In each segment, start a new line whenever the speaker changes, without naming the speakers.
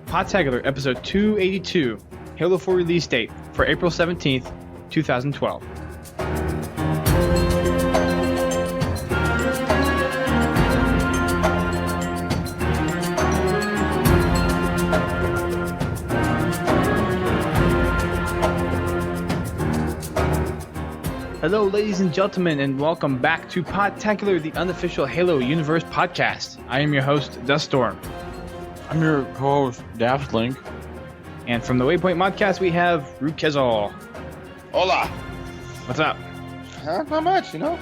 Podtacular episode 282, Halo 4 release date for April 17th, 2012. Hello, ladies and gentlemen, and welcome back to Podtacular, the unofficial Halo Universe podcast. I am your host, Duststorm.
I'm your co-host, DaftLink.
And from the Waypoint Modcast, we have Rukizzel.
Hola.
What's up?
Not much, you know.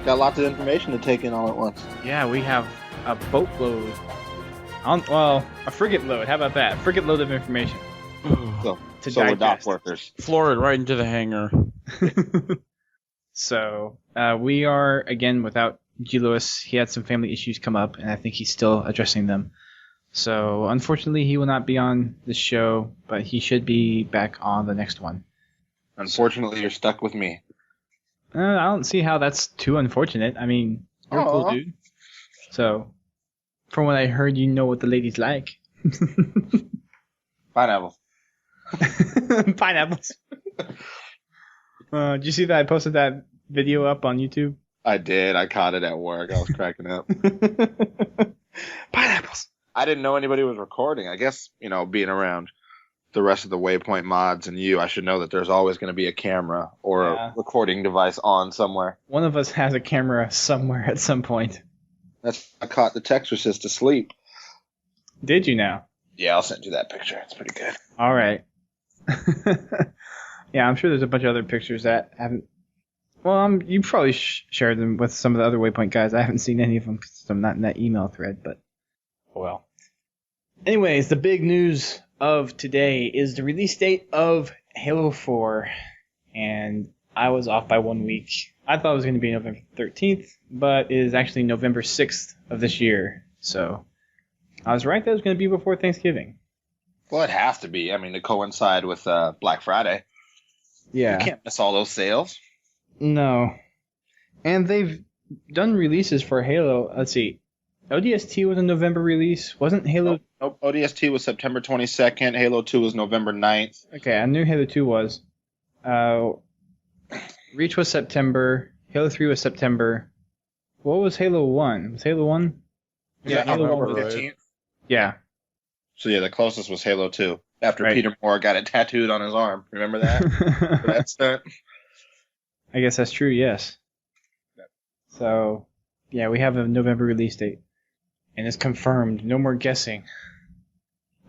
Got lots of information to take in all at once.
Yeah, we have a boatload. A frigate load. How about that? Frigate load of information.
So
To
we're dock
digest.
workers.
Floor it right into the hangar.
So, we are, again, without GLewis. He had some family issues come up, and I think he's still addressing them. So, unfortunately, he will not be on the show, but he should be back on the next one.
Unfortunately, you're stuck with me.
I don't see how that's too unfortunate. I mean, you're a cool
Aw.
dude. So, from what I heard, you know what the ladies like.
Pineapple.
Pineapples. Did you see that I posted that video up on YouTube?
I did. I caught it at work. I was cracking up.
Pineapples.
I didn't know anybody was recording. I guess, being around the rest of the Waypoint mods and you, I should know that there's always going to be a camera or
Yeah.
a recording device on somewhere.
One of us has a camera somewhere at some point.
I caught the Texorcist asleep.
Did you now?
Yeah, I'll send you that picture. It's pretty good.
All right. Yeah, I'm sure there's a bunch of other pictures that haven't. Well, you probably shared them with some of the other Waypoint guys. I haven't seen any of them because I'm not in that email thread, but well. Anyways, the big news of today is the release date of Halo 4, and I was off by 1 week. I thought it was going to be November 13th, but it is actually November 6th of this year. So I was right that it was going to be before Thanksgiving.
Well, it has to be. I mean, to coincide with Black Friday.
Yeah.
You can't miss all those sales.
No. And they've done releases for Halo. Let's see. ODST was a November release. Wasn't Halo...
Nope. ODST was September 22nd. Halo 2 was November 9th.
Okay, I knew Halo 2 was. Reach was September. Halo 3 was September. What was Halo 1? Was Halo 1?
Yeah,
Halo
November
1
right?
15th.
Yeah.
So, yeah, the closest was Halo 2. After
Right.
Peter Moore got it tattooed on his arm. Remember that? For that stunt?
I guess that's true, yes. So, yeah, we have a November release date. And it's confirmed. No more guessing.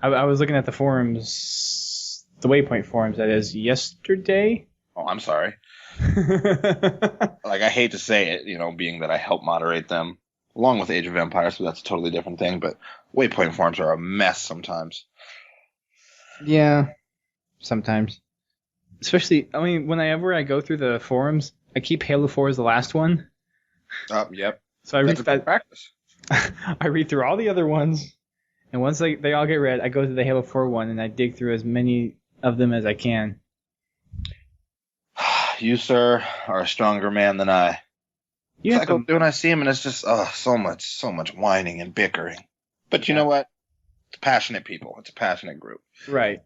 I was looking at the forums, the Waypoint forums, that is, yesterday.
Oh, I'm sorry. I hate to say it, being that I help moderate them, along with Age of Empires, so that's a totally different thing, but Waypoint forums are a mess sometimes.
Yeah, sometimes. Especially, whenever I go through the forums, I keep Halo 4 as the last one.
Yep.
So I read
That's a good practice.
I read through all the other ones, and once they all get read, I go to the Halo 4 one, and I dig through as many of them as I can.
You, sir, are a stronger man than I.
You
I
have
go
to,
through and I see him, and it's just so much whining and bickering. But you know what? It's passionate people. It's a passionate group.
right.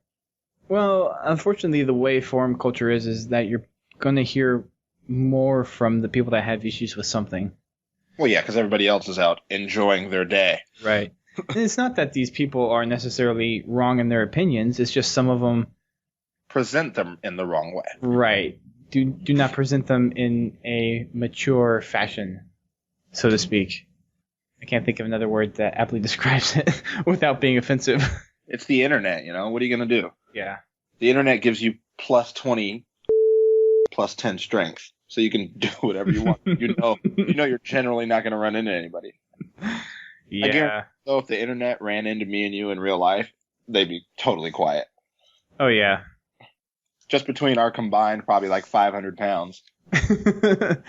Well, unfortunately, the way forum culture is that you're going to hear more from the people that have issues with something.
Well, yeah, because everybody else is out enjoying their day.
Right. And it's not that these people are necessarily wrong in their opinions. It's just some of them.
Present them in the wrong way.
Right. Do not present them in a mature fashion, so to speak. I can't think of another word that aptly describes it without being offensive.
It's the internet, What are you going to do?
Yeah.
The internet gives you plus 20, plus 10 strength. So you can do whatever you want. You know you're generally not going to run into anybody.
Yeah.
So if the internet ran into me and you in real life, they'd be totally quiet.
Oh, yeah.
Just between our combined probably like 500 pounds.
And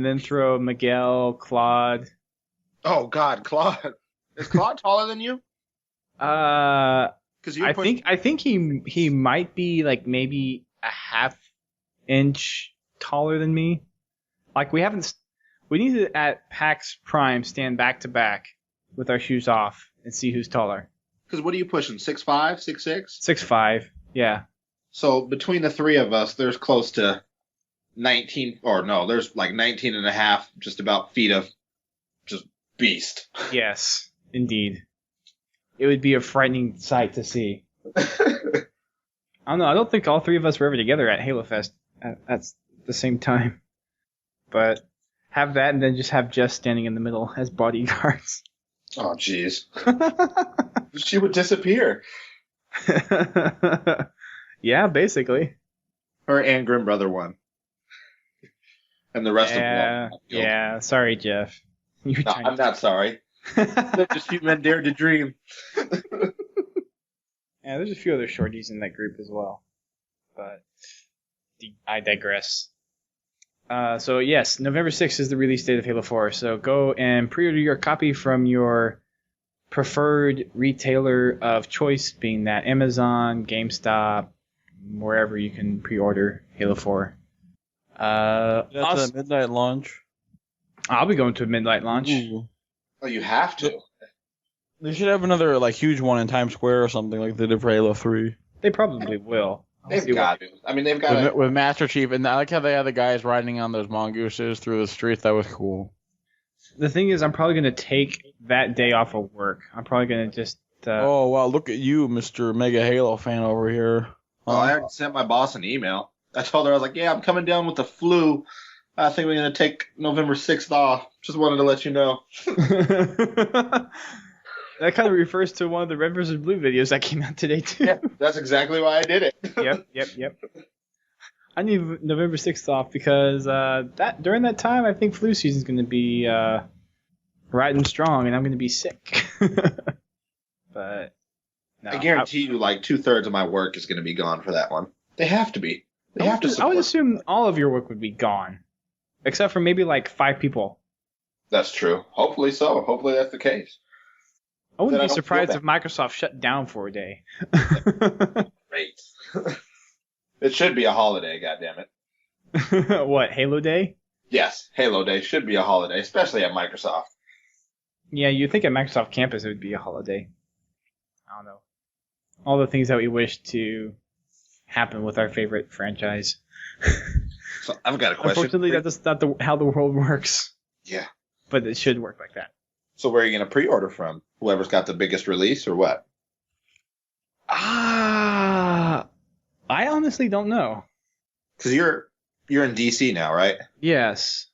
then throw Miguel, Claude.
Oh, God, Claude. Is Claude taller than you? Because
I think he might be like maybe a half inch taller than me. Like we haven't We need to, at PAX Prime, stand back to back with our shoes off and see who's taller.
Because what are you pushing? 6'5", 6'6"?
6'5", yeah.
So between the three of us, there's close to 19, or no, there's like 19 and a half, just about feet of just beast.
Yes, indeed. It would be a frightening sight to see. I don't know. I don't think all three of us were ever together at Halo Fest at the same time. But have that and then just have Jess standing in the middle as bodyguards.
Oh, jeez. She would disappear.
Yeah, basically.
Her and Grim Brother won. And the rest of them.
Yeah, sorry, Jeff.
No, I'm not sorry. Just few men dared to dream.
Yeah, there's a few other shorties in that group as well. But I digress. So yes, November 6th is the release date of Halo 4. So go and pre-order your copy from your preferred retailer of choice, being that Amazon, GameStop, wherever you can pre-order Halo 4.
That's a midnight launch.
I'll be going to a midnight launch.
Ooh.
Oh, you have to.
They should have another like huge one in Times Square or something like they did for Halo 3.
They probably will.
They've got to. I mean, they've got to.
With Master Chief, and I like how they had the guys riding on those mongooses through the streets. That was cool.
The thing is, I'm probably going to take that day off of work. I'm probably going to just...
oh, wow, look at you, Mr. Mega Halo fan over here.
Oh, I already sent my boss an email. I told her, I was like, yeah, I'm coming down with the flu. I think we're going to take November 6th off. Just wanted to let you know.
That kind of refers to one of the Red vs. Blue videos that came out today, too.
Yeah, that's exactly why I did it.
Yep. I need November 6th off because during that time, I think flu season's going to be riding strong, and I'm going to be sick. But no,
I guarantee you, like 2/3 of my work is going to be gone for that one. They have to be. They have to support.
I would assume all of your work would be gone, except for maybe like 5 people.
That's true. Hopefully so. Hopefully that's the case.
I wouldn't be surprised if Microsoft shut down for a day.
Great. It should be a holiday, goddammit.
What, Halo Day?
Yes, Halo Day should be a holiday, especially at Microsoft.
Yeah, you'd think at Microsoft campus it would be a holiday. I don't know. All the things that we wish to happen with our favorite franchise.
So I've got a question.
Unfortunately, that's not how the world works.
Yeah.
But it should work like that.
So where are you going to pre-order from? Whoever's got the biggest release or what?
I honestly don't know.
Because you're in DC now, right?
Yes.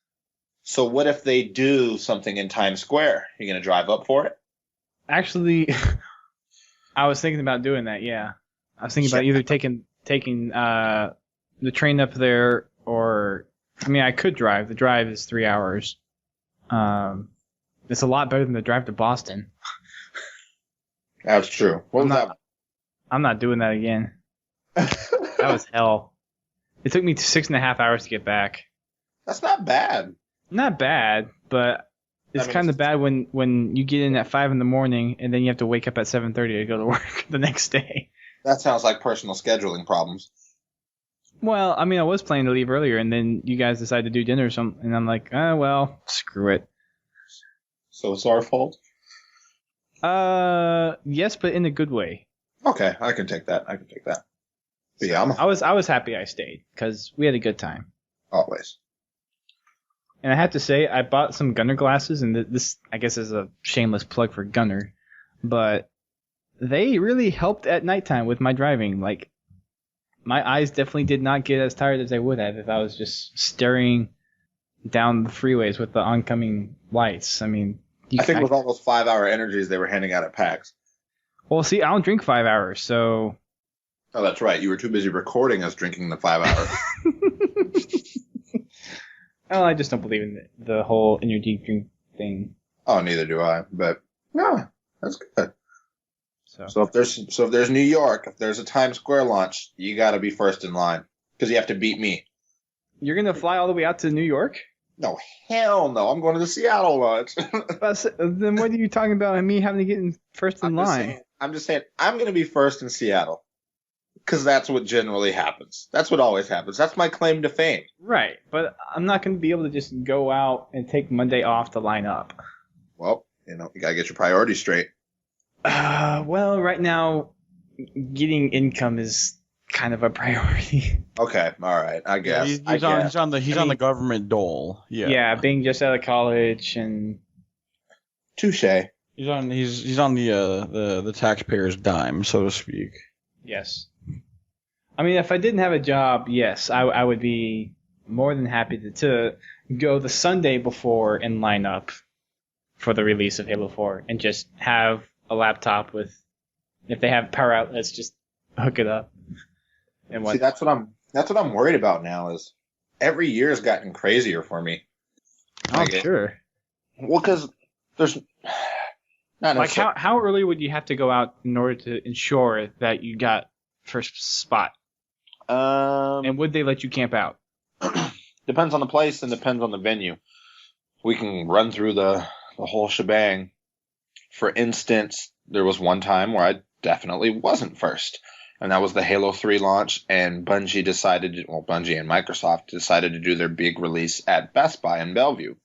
So what if they do something in Times Square? You going to drive up for it?
Actually, I was thinking about doing that, yeah. I was thinking about either taking the train up there or... I mean, I could drive. The drive is 3 hours. It's a lot better than the drive to Boston.
That's true.
I'm not doing that again. That was hell. It took me 6.5 hours to get back.
That's not bad.
Not bad, but it's kind of bad when you get in at 5 in the morning and then you have to wake up at 7:30 to go to work the next day.
That sounds like personal scheduling problems.
Well, I mean, I was planning to leave earlier, and then you guys decided to do dinner or something, and I'm like, well, screw it.
So it's our fault?
Yes, but in a good way.
Okay, I can take that. But yeah,
I was happy I stayed because we had a good time.
Always.
And I have to say, I bought some Gunner glasses, and this, I guess, is a shameless plug for Gunner, but they really helped at nighttime with my driving. Like, my eyes definitely did not get as tired as they would have if I was just staring down the freeways with the oncoming lights. I mean,
I think with all those 5-hour energies they were handing out at PAX.
Well, see, I don't drink 5 hours, so...
Oh, that's right. You were too busy recording us drinking the 5 hours.
Well, I just don't believe in the whole energy drink thing.
Oh, neither do I. But no, that's good. So if there's New York, if there's a Times Square launch, you got to be first in line because you have to beat me.
You're gonna fly all the way out to New York?
No, hell no. I'm going to the Seattle launch.
Then what are you talking about? Me having to get in first in line?
I'm just saying I'm going to be first in Seattle. Because that's what generally happens. That's what always happens. That's my claim to fame.
Right, but I'm not going to be able to just go out and take Monday off to line up.
Well, you got to get your priorities straight.
Well, right now, getting income is kind of a priority.
Okay, all right, I guess.
He's on the government dole. Yeah.
Yeah, being just out of college and.
Touche.
He's on the taxpayer's dime, so to speak.
Yes. I mean, if I didn't have a job, yes, I would be more than happy to go the Sunday before and line up for the release of Halo 4 and just have a laptop with, if they have power outlets, just hook it up. And
See, that's what I'm worried about now. Is every year has gotten crazier for me.
Oh, sure.
Well, because there's not
like how early would you have to go out in order to ensure that you got first spot? And would they let you camp out?
Depends on the place and depends on the venue. We can run through the whole shebang. For instance, there was one time where I definitely wasn't first, and that was the Halo 3 launch, and Bungie and Microsoft decided to do their big release at Best Buy in Bellevue.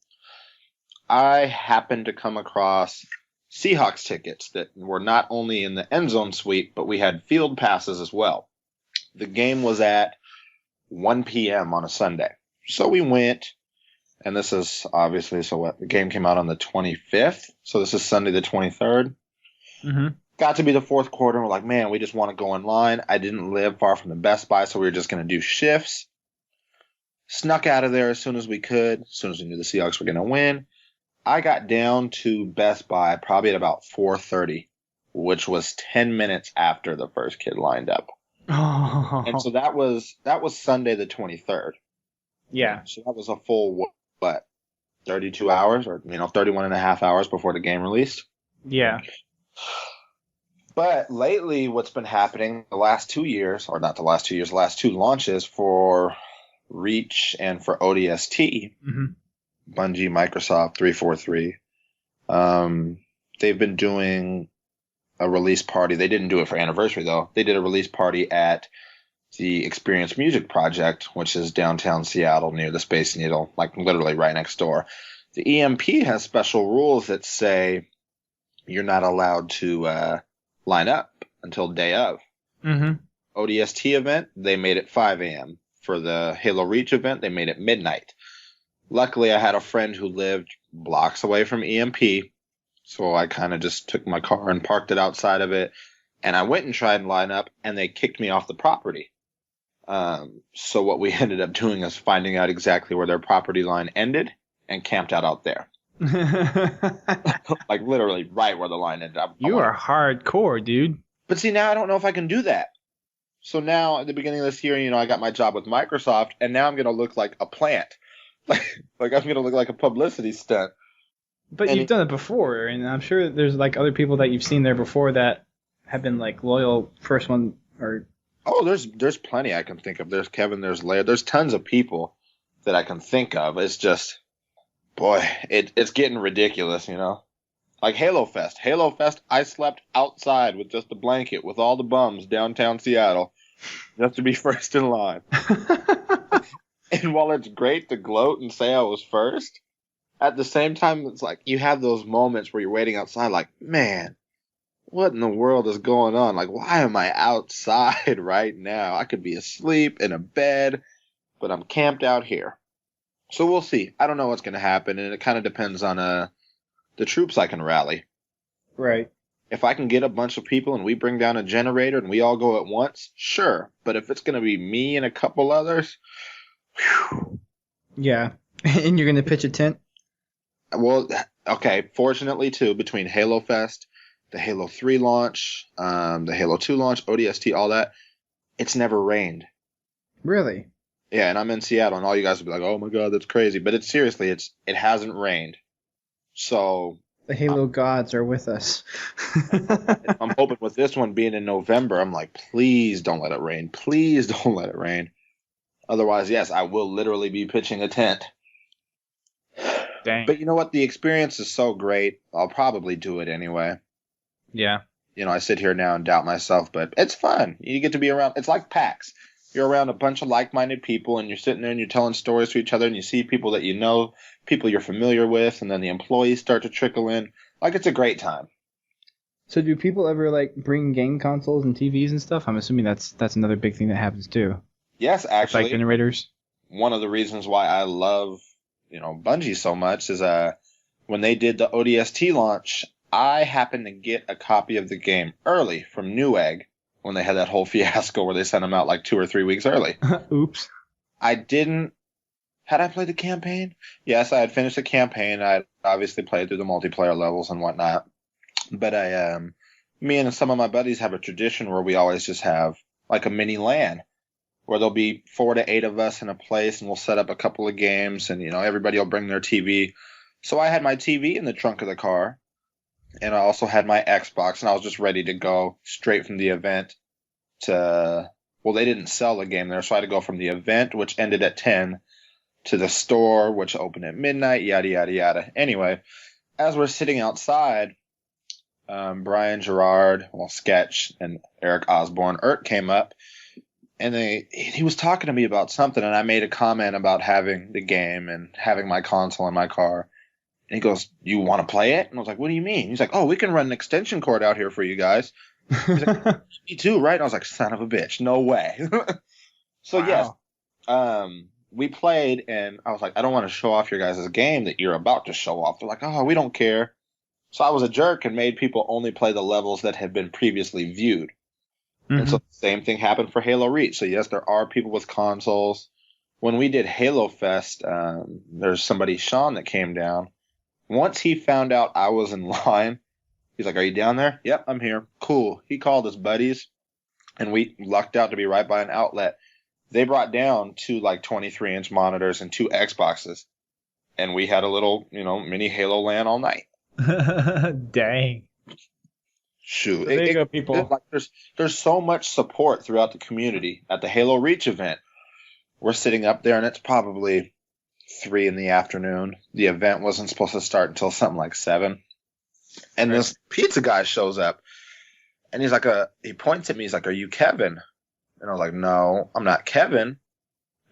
I happened to come across Seahawks tickets that were not only in the end zone suite, but we had field passes as well. The game was at 1 p.m. on a Sunday. So we went, and this is obviously, the game came out on the 25th, so this is Sunday the 23rd.
Mm-hmm.
Got to be the fourth quarter, and we're like, man, we just want to go in line. I didn't live far from the Best Buy, so we were just going to do shifts. Snuck out of there as soon as we could, as soon as we knew the Seahawks were going to win. I got down to Best Buy probably at about 4:30, which was 10 minutes after the first kid lined up.
Oh.
And so that was Sunday the 23rd.
Yeah.
So that was a full, 32 hours or, 31 and a half hours before the game released.
Yeah.
But lately what's been happening the last 2 years, or not the last 2 years, the last two launches for Reach and for ODST, Bungie, Microsoft, 343, they've been doing a release party. They didn't do it for anniversary, though. They did a release party at the Experience Music Project, which is downtown Seattle near the Space Needle, like literally right next door. The EMP has special rules that say you're not allowed to line up until day of. ODST event, they made it 5 a.m. For the Halo Reach event, they made it midnight. Luckily, I had a friend who lived blocks away from EMP, so I kind of just took my car and parked it outside of it, and I went and tried to line up, and they kicked me off the property. So what we ended up doing is finding out exactly where their property line ended and camped out there. Like literally right where the line ended up.
You are hardcore, dude.
But see, now I don't know if I can do that. So now at the beginning of this year, I got my job with Microsoft, and now I'm going to look like a plant. Like I'm going to look like a publicity stunt.
But you've done it before, and I'm sure there's like other people that you've seen there before that have been like loyal first one or.
Oh, there's plenty I can think of. There's Kevin, there's Leia, there's tons of people that I can think of. It's just, boy, it's getting ridiculous, Like Halo Fest. Halo Fest, I slept outside with just a blanket with all the bums downtown Seattle just to be first in line. And while it's great to gloat and say I was first, at the same time, it's like you have those moments where you're waiting outside like, man, what in the world is going on? Like, why am I outside right now? I could be asleep in a bed, but I'm camped out here. So we'll see. I don't know what's going to happen, and it kind of depends on the troops I can rally.
Right.
If I can get a bunch of people and we bring down a generator and we all go at once, sure. But if it's going to be me and a couple others, whew.
Yeah. And you're going to pitch a tent?
Well, okay. Fortunately, too, between Halo Fest, the Halo 3 launch, the Halo 2 launch, ODST, all that, it's never rained.
Really?
Yeah, and I'm in Seattle, and all you guys will be like, oh my god, that's crazy. But it's seriously, it hasn't rained. So
the Halo gods are with us.
I'm hoping with this one being in November, I'm like, please don't let it rain. Please don't let it rain. Otherwise, yes, I will literally be pitching a tent.
Dang.
But you know what? The experience is so great, I'll probably do it anyway.
Yeah.
I sit here now and doubt myself, but it's fun. You get to be around. It's like PAX. You're around a bunch of like-minded people, and you're sitting there and you're telling stories to each other, and you see people that you know, people you're familiar with, and then the employees start to trickle in. Like, it's a great time.
So do people ever like bring game consoles and TVs and stuff? I'm assuming that's another big thing that happens too.
Yes, actually.
Like generators.
One of the reasons why I love, Bungie so much is when they did the ODST launch, I happened to get a copy of the game early from Newegg when they had that whole fiasco where they sent them out like 2 or 3 weeks early.
Oops.
Had I played the campaign? Yes, I had finished the campaign. I had obviously played through the multiplayer levels and whatnot. But me and some of my buddies have a tradition where we always just have like a mini LAN where there'll be 4 to 8 of us in a place, and we'll set up a couple of games, and everybody will bring their TV. So I had my TV in the trunk of the car, and I also had my Xbox, and I was just ready to go straight from the event to, well, they didn't sell the game there, so I had to go from the event, which ended at 10, to the store, which opened at midnight, yada, yada, yada. Anyway, as we're sitting outside, Brian Gerard, Sketch, and Eric Osborne, came up, and he was talking to me about something, and I made a comment about having the game and having my console in my car. And he goes, "You want to play it?" And I was like, "What do you mean?" He's like, "Oh, we can run an extension cord out here for you guys." He's like, "Me too, right?" And I was like, "Son of a bitch, no way." So wow. Yes, we played, and I was like, "I don't want to show off your guys' game that you're about to show off." They're like, "Oh, we don't care." So I was a jerk and made people only play the levels that had been previously viewed. Mm-hmm. And so the same thing happened for Halo Reach. So yes, there are people with consoles. When we did Halo Fest, there's somebody, Sean, that came down. Once he found out I was in line, he's like, "Are you down there?" "Yep, I'm here." "Cool." He called his buddies, and we lucked out to be right by an outlet. They brought down 2 like 23-inch monitors and 2 Xboxes, and we had a little, mini Halo LAN all night.
Dang.
Shoot.
So there you go, people.
There's so much support throughout the community. At the Halo Reach event, we're sitting up there, and it's probably 3 in the afternoon. The event wasn't supposed to start until something like 7. And this pizza guy shows up, and he's like, he points at me. He's like, "Are you Kevin?" And I was like, "No, I'm not Kevin."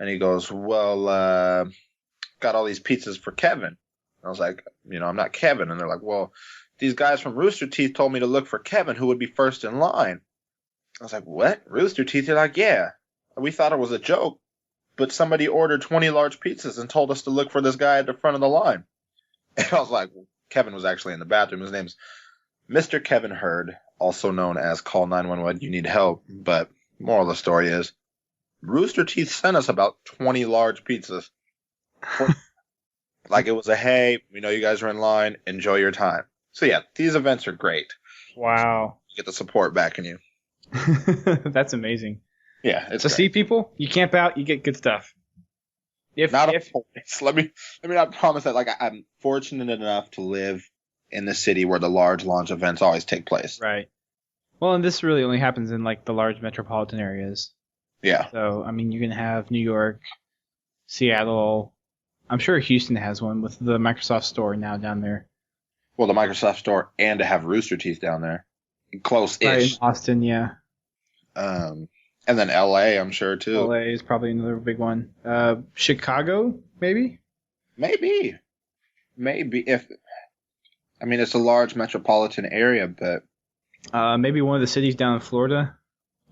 And he goes, "Well, got all these pizzas for Kevin." And I was like, "I'm not Kevin." And they're like, "Well, these guys from Rooster Teeth told me to look for Kevin, who would be first in line." I was like, "What? Rooster Teeth?" They're like, "Yeah. We thought it was a joke, but somebody ordered 20 large pizzas and told us to look for this guy at the front of the line." And I was like, Kevin was actually in the bathroom. His name's Mr. Kevin Hurd, also known as Call 911, You Need Help. But moral of the story is, Rooster Teeth sent us about 20 large pizzas. Like it was a, "Hey, we know you guys are in line. Enjoy your time." So yeah, these events are great.
Wow.
You get the support backing you.
That's amazing.
Yeah, it's
so great. See, people, you camp out, you get good stuff.
Let me not promise that. Like, I'm fortunate enough to live in the city where the large launch events always take place.
Right. Well, and this really only happens in like the large metropolitan areas.
Yeah.
So I mean, you can have New York, Seattle. I'm sure Houston has one with the Microsoft Store now down there.
Well, the Microsoft Store, and to have Rooster Teeth down there, close-ish.
Right, in Austin, yeah.
And then L.A., I'm sure, too.
L.A. is probably another big one. Chicago, maybe?
Maybe. It's a large metropolitan area, but...
maybe one of the cities down in Florida,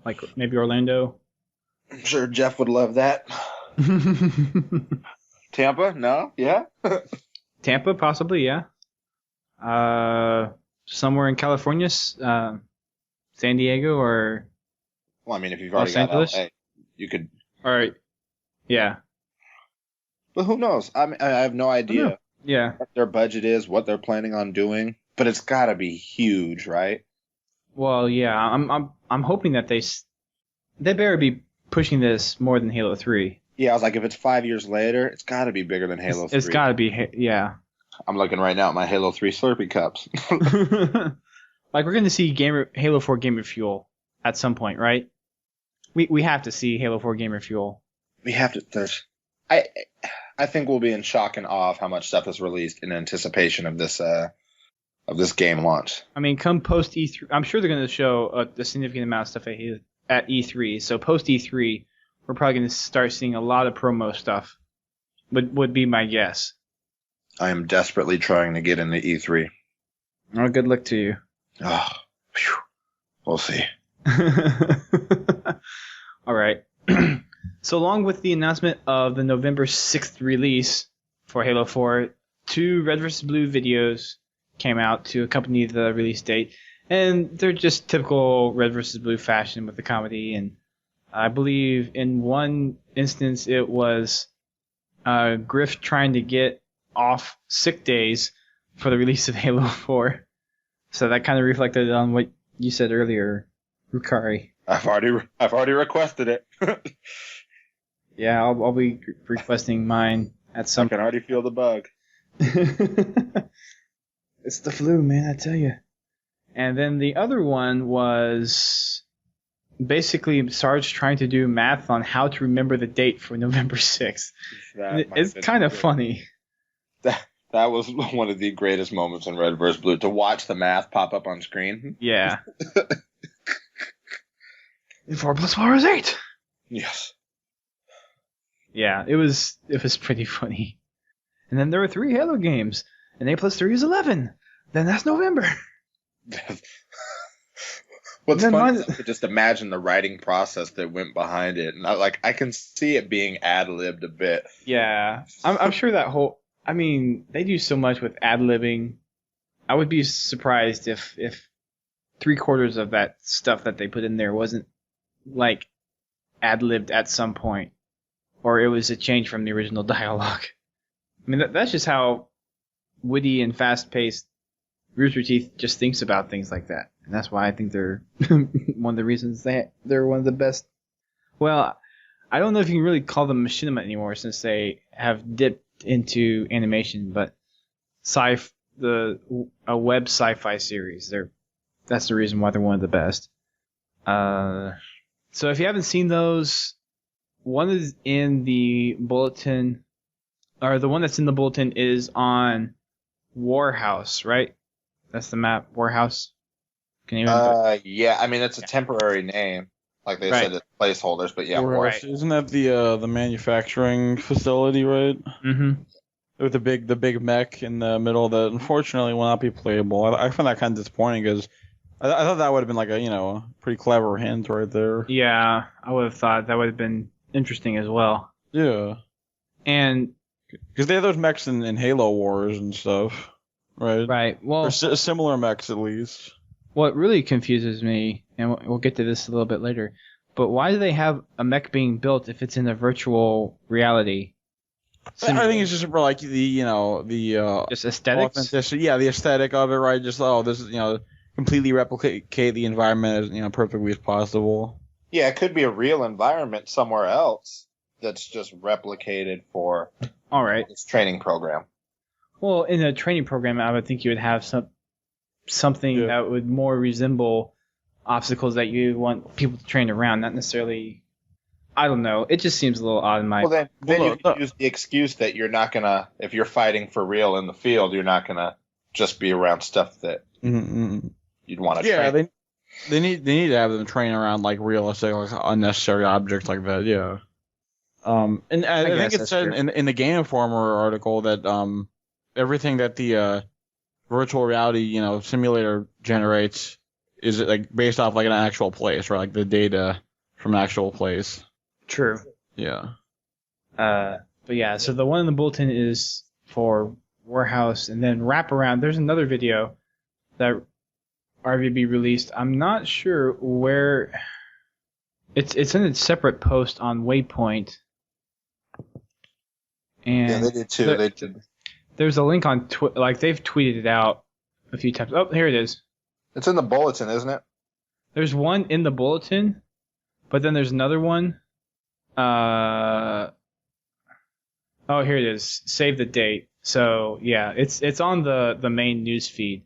like maybe Orlando.
I'm sure Jeff would love that. Tampa? No? Yeah?
Tampa, possibly, yeah. Somewhere in California, San Diego, or...
Well, I mean, if you've already got LA, you could...
All right. Yeah.
But who knows? I have no idea what their budget is, what they're planning on doing, but it's got to be huge, right?
Well, yeah. I'm hoping that they better be pushing this more than Halo 3.
Yeah, I was like, if it's 5 years later, it's got to be bigger than Halo 3.
It's got to be, yeah.
I'm looking right now at my Halo 3 Slurpee cups.
Like, we're going to see Halo 4 Gamer Fuel at some point, right? We have to see Halo 4 Gamer Fuel.
We have to. I think we'll be in shock and awe of how much stuff is released in anticipation of this of this game launch.
I mean, come post E3, I'm sure they're going to show a significant amount of stuff at E3. So post E3, we're probably going to start seeing a lot of promo stuff. Would be my guess.
I am desperately trying to get into E3.
Oh, good luck to you.
Oh, phew. We'll see.
All right. So along with the announcement of the November 6th release for Halo 4, 2 Red vs. Blue videos came out to accompany the release date. And they're just typical Red vs. Blue fashion with the comedy. And I believe in one instance it was Griff trying to get off sick days for the release of Halo 4. So that kind of reflected on what you said earlier, Rukari.
I've already requested it.
Yeah, I'll be requesting mine at some.
I can already feel the bug.
It's the flu, man, I tell you. And then the other one was basically Sarge trying to do math on how to remember the date for November 6th. It's kind of funny.
That was one of the greatest moments in Red vs. Blue, to watch the math pop up on screen.
Yeah. 4 + 4 is 8.
Yes.
Yeah, it was pretty funny. And then there were 3 Halo games, and 8 + 3 is 11. Then that's November.
What's funny is to just imagine the writing process that went behind it, and I can see it being ad-libbed a bit.
Yeah, I'm sure that whole. I mean, they do so much with ad-libbing. I would be surprised if 3/4 of that stuff that they put in there wasn't like ad-libbed at some point, or it was a change from the original dialogue. I mean, that's just how witty and fast-paced Rooster Teeth just thinks about things like that, and that's why I think they're one of the reasons they're one of the best. Well, I don't know if you can really call them machinima anymore since they have dipped into animation, but a web sci-fi series. That's the reason why they're one of the best. So if you haven't seen those, one is in the bulletin, or the one that's in the bulletin is on Warhouse, right? That's the map, Warhouse. Can you?
Yeah. I mean, it's a temporary name, like they said, it's placeholders. But yeah,
right. Isn't that the manufacturing facility, right?
Mm-hmm.
With the big mech in the middle that unfortunately will not be playable. I find that kind of disappointing because I thought that would have been like a pretty clever hint right there.
Yeah, I would have thought that would have been interesting as well.
Yeah,
and
because they have those mechs in Halo Wars and stuff, right?
Right. Well,
or similar mechs at least.
What really confuses me, and we'll get to this a little bit later, but why do they have a mech being built if it's in a virtual reality?
I think it's just for like the
just aesthetics.
Yeah, the aesthetic of it, right? Just this is completely replicate the environment as perfectly as possible.
Yeah, it could be a real environment somewhere else that's just replicated for this training program.
Well, in a training program, I would think you would have something that would more resemble obstacles that you want people to train around, not necessarily. I don't know. It just seems a little odd in my.
Well, then you can use the excuse that you're not gonna, if you're fighting for real in the field, you're not gonna just be around stuff that you'd want to train.
Yeah, they need to have them train around like realistic, like unnecessary objects like that. Yeah. And I think it said in the Game Informer article that everything that the virtual reality simulator generates is like based off like an actual place, right? Like the data from an actual place.
True.
Yeah.
But yeah, so the one in the bulletin is for Warehouse, and then Wraparound. There's another video that RVB released. I'm not sure where. It's in a separate post on Waypoint. And
yeah, they did too.
There's a link on they've tweeted it out a few times. Oh, here it is.
It's in the bulletin, isn't it?
There's one in the bulletin, but then there's another one. Oh, here it is. Save the date. So yeah, it's on the main news feed.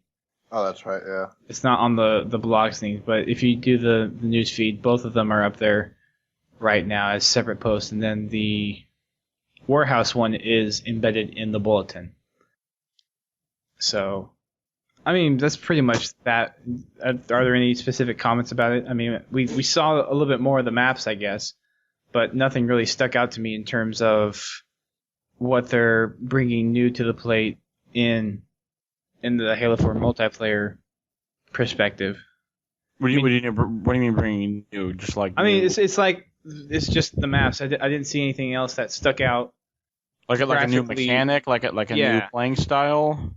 Oh, that's right. Yeah.
It's not on the blogs things, but if you do the news feed, both of them are up there right now as separate posts, and then the Warehouse one is embedded in the bulletin. So, I mean, that's pretty much that. Are there any specific comments about it? I mean, we saw a little bit more of the maps, I guess, but nothing really stuck out to me in terms of what they're bringing new to the plate in the Halo 4 multiplayer perspective.
What do you mean bringing new? Just like
I mean, it's like it's just the maps. I didn't see anything else that stuck out.
Like a new mechanic, like a new playing style.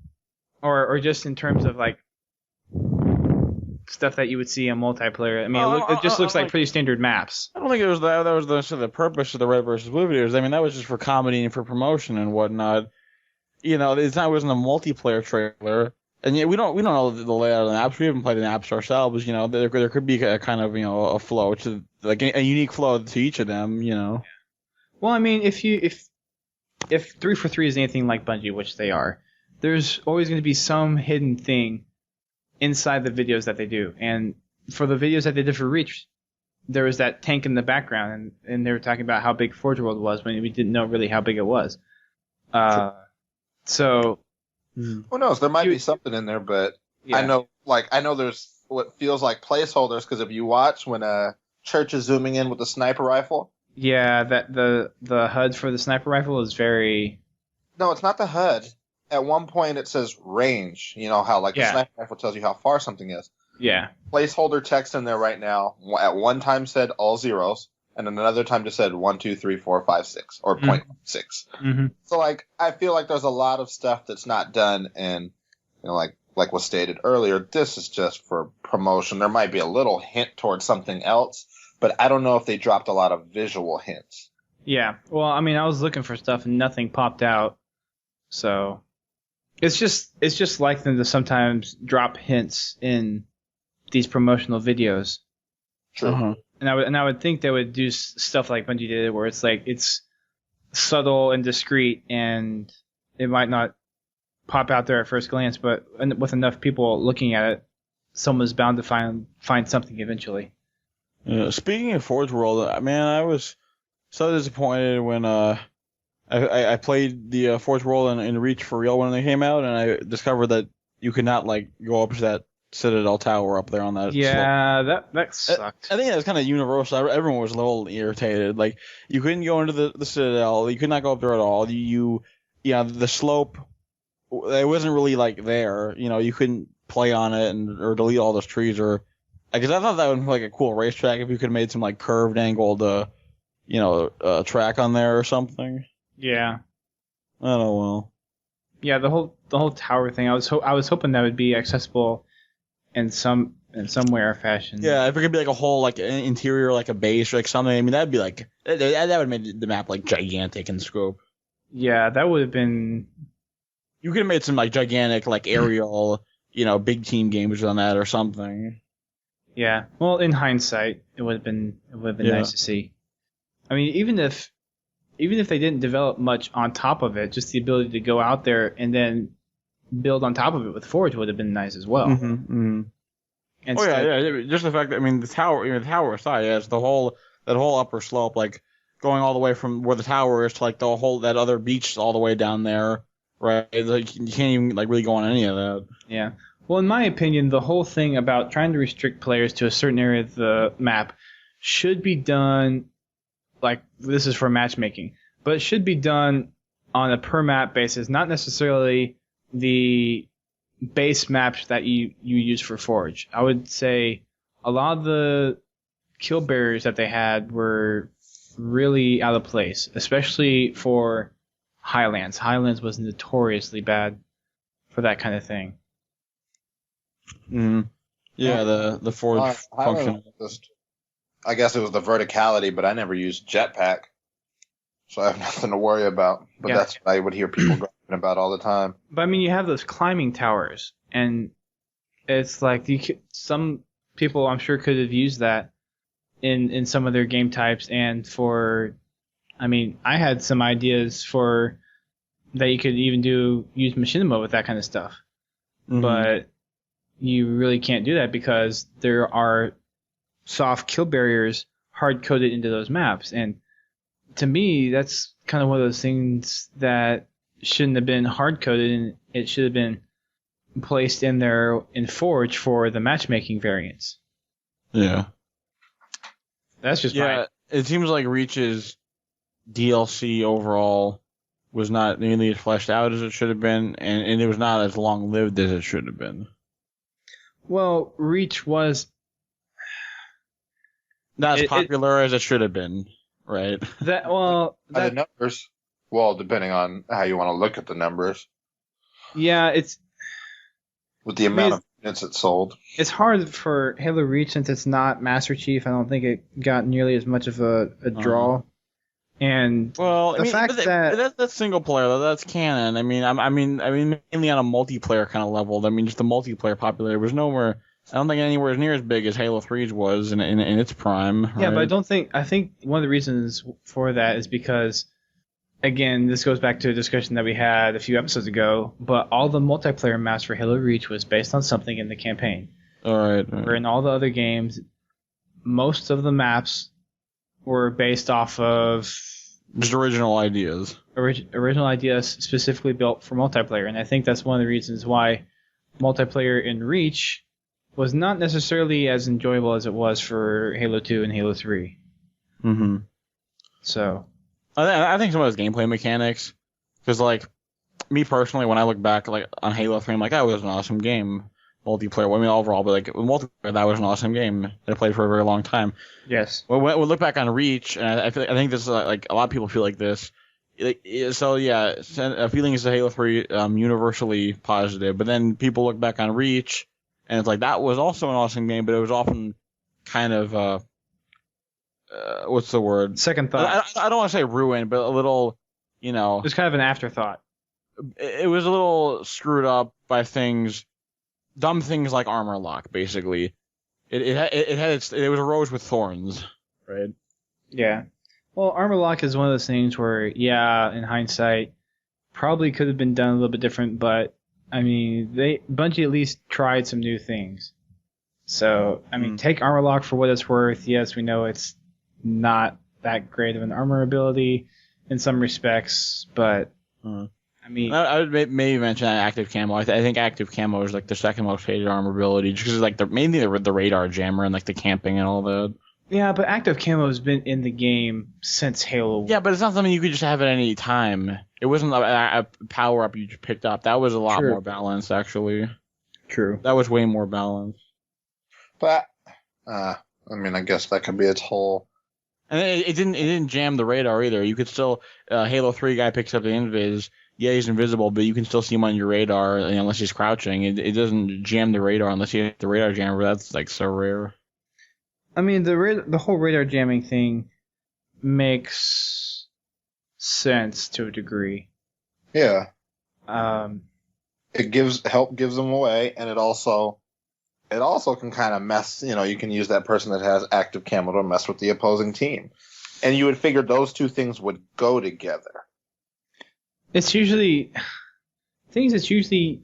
Or just in terms of like stuff that you would see in multiplayer. I mean, it just looks like pretty standard maps.
I don't think it was that. That was the purpose of the Red versus Blue videos. I mean, that was just for comedy and for promotion and whatnot. You know, it wasn't a multiplayer trailer, and yet we don't know the layout of the maps. We haven't played the maps ourselves. You know, there could be a kind of a flow to like a unique flow to each of them. You know.
Well, I mean, if 343 is anything like Bungie, which they are, there's always going to be some hidden thing inside the videos that they do. And for the videos that they did for Reach, there was that tank in the background, and they were talking about how big Forge World was when we didn't know really how big it was. So,
who knows? There might be something in there, but yeah. I know there's what feels like placeholders, because if you watch when Church is zooming in with the sniper rifle.
Yeah, that the HUD for the sniper rifle is very...
No, it's not the HUD. At one point it says range. You know how the sniper rifle tells you how far something is.
Yeah.
Placeholder text in there right now. At one time said all zeros, and then another time just said 1, 2, 3, 4, 5, 6 or 0.6.
Mm-hmm.
So I feel like there's a lot of stuff that's not done, and like was stated earlier, this is just for promotion. There might be a little hint towards something else, but I don't know if they dropped a lot of visual hints.
Yeah. Well, I mean, I was looking for stuff and nothing popped out, so. It's just like them to sometimes drop hints in these promotional videos.
True.
Uh-huh.
And I would think they would do stuff like Bungie did, where it's like it's subtle and discreet, and it might not pop out there at first glance, but with enough people looking at it, someone's bound to find something eventually.
Speaking of Forge World, man, I was so disappointed when I played the Forge World in Reach for real when they came out, and I discovered that you could not go up to that Citadel tower up there on that.
Yeah,
slope.
that sucked.
I think that was kind of universal. Everyone was a little irritated. Like, you couldn't go into the Citadel. You could not go up there at all. The slope, it wasn't really there. You know, you couldn't play on it or delete all those trees or. Because I thought that would be like a cool racetrack if you could have made some curved angled, track on there or something.
Yeah.
Oh well.
Yeah, the whole tower thing. I was hoping that would be accessible in some way or fashion.
Yeah, if it could be a whole interior, a base or something. I mean, that'd be that would have made the map gigantic in scope.
Yeah, that would have been.
You could have made some gigantic aerial, big team games on that or something.
Yeah. Well, in hindsight, it would have been nice to see. I mean, even if they didn't develop much on top of it, just the ability to go out there and then build on top of it with Forge would have been nice as well.
Mm-hmm, mm-hmm. Yeah. Just the fact that the tower aside, it's that whole upper slope, going all the way from where the tower is to the whole that other beach all the way down there, right? You can't even really go on any of that.
Yeah. Well, in my opinion, the whole thing about trying to restrict players to a certain area of the map should be done. This is for matchmaking, but it should be done on a per map basis, not necessarily the base maps that you use for Forge. I would say a lot of the kill barriers that they had were really out of place, especially for Highlands. Highlands was notoriously bad for that kind of thing.
Mm. Yeah, the Forge function.
I guess it was the verticality, but I never used jetpack, so I have nothing to worry about. But that's what I would hear people griping about all the time.
But I mean, you have those climbing towers, and it's some people I'm sure could have used that in some of their game types, and I had some ideas for that you could even use machinima with that kind of stuff, but you really can't do that because there are soft kill barriers hard-coded into those maps. And to me, that's kind of one of those things that shouldn't have been hard-coded, and it should have been placed in there in Forge for the matchmaking variants.
Yeah.
That's just my...
It seems like Reach's DLC overall was not nearly as fleshed out as it should have been, and it was not as long-lived as it should have been.
Well, Reach was...
not as popular as it should have been, right?
The numbers, well, depending on how you want to look at the numbers.
Yeah, it's...
with the amount of units it sold.
It's hard for Halo Reach since it's not Master Chief. I don't think it got nearly as much of a draw. And
the fact that that's single player though, that's canon. I mean mainly on a multiplayer kind of level. I mean, just the multiplayer popularity was nowhere. I don't think anywhere near as big as Halo 3's was in its prime. Right?
Yeah, but I think one of the reasons for that is because, again, this goes back to a discussion that we had a few episodes ago, but all the multiplayer maps for Halo Reach was based on something in the campaign.
All right.
Where in all the other games, most of the maps were based off of
just original ideas.
Original ideas specifically built for multiplayer, and I think that's one of the reasons why multiplayer in Reach was not necessarily as enjoyable as it was for Halo 2 and Halo 3.
Mm-hmm.
So...
I think some of those gameplay mechanics, because like me personally, when I look back like on Halo 3, I'm like, that was an awesome game, multiplayer. Well, I mean overall, but like multiplayer, that was an awesome game that I played for a very long time.
Yes.
Well, we'll look back on Reach, and I think this is like a lot of people feel like this. So yeah, feelings of Halo 3 universally positive, but then people look back on Reach, and it's like that was also an awesome game, but it was often kind of what's the word?
Second thought.
I don't want to say ruined, but a little, you know.
It's kind of an afterthought.
It was a little screwed up by dumb things like armor lock, basically. It was a rose with thorns, right?
Yeah. Well, armor lock is one of those things where, yeah, in hindsight, probably could have been done a little bit different, but I mean, Bungie at least tried some new things. So, I mean, take armor lock for what it's worth. Yes, we know it's not that great of an armor ability in some respects, but I mean,
I would maybe mention active camo. I think active camo is like the second most hated armor ability, just because like mainly the radar jammer and like the camping and all that.
Yeah, but active camo has been in the game since Halo 1.
Yeah, but it's not something you could just have at any time. It wasn't a power up you just picked up. That was a lot more balanced, actually.
True.
That was way more balanced.
But I mean, I guess that could be its whole.
And it didn't jam the radar either. You could still Halo 3 guy picks up the invis. Yeah, he's invisible, but you can still see him on your radar unless he's crouching. It doesn't jam the radar unless you hit the radar jammer. That's like so rare.
I mean, the whole radar jamming thing makes sense to a degree.
Yeah.
It
gives them away, and it also can kind of mess. You know, you can use that person that has active camo to mess with the opposing team, and you would figure those two things would go together.
It's usually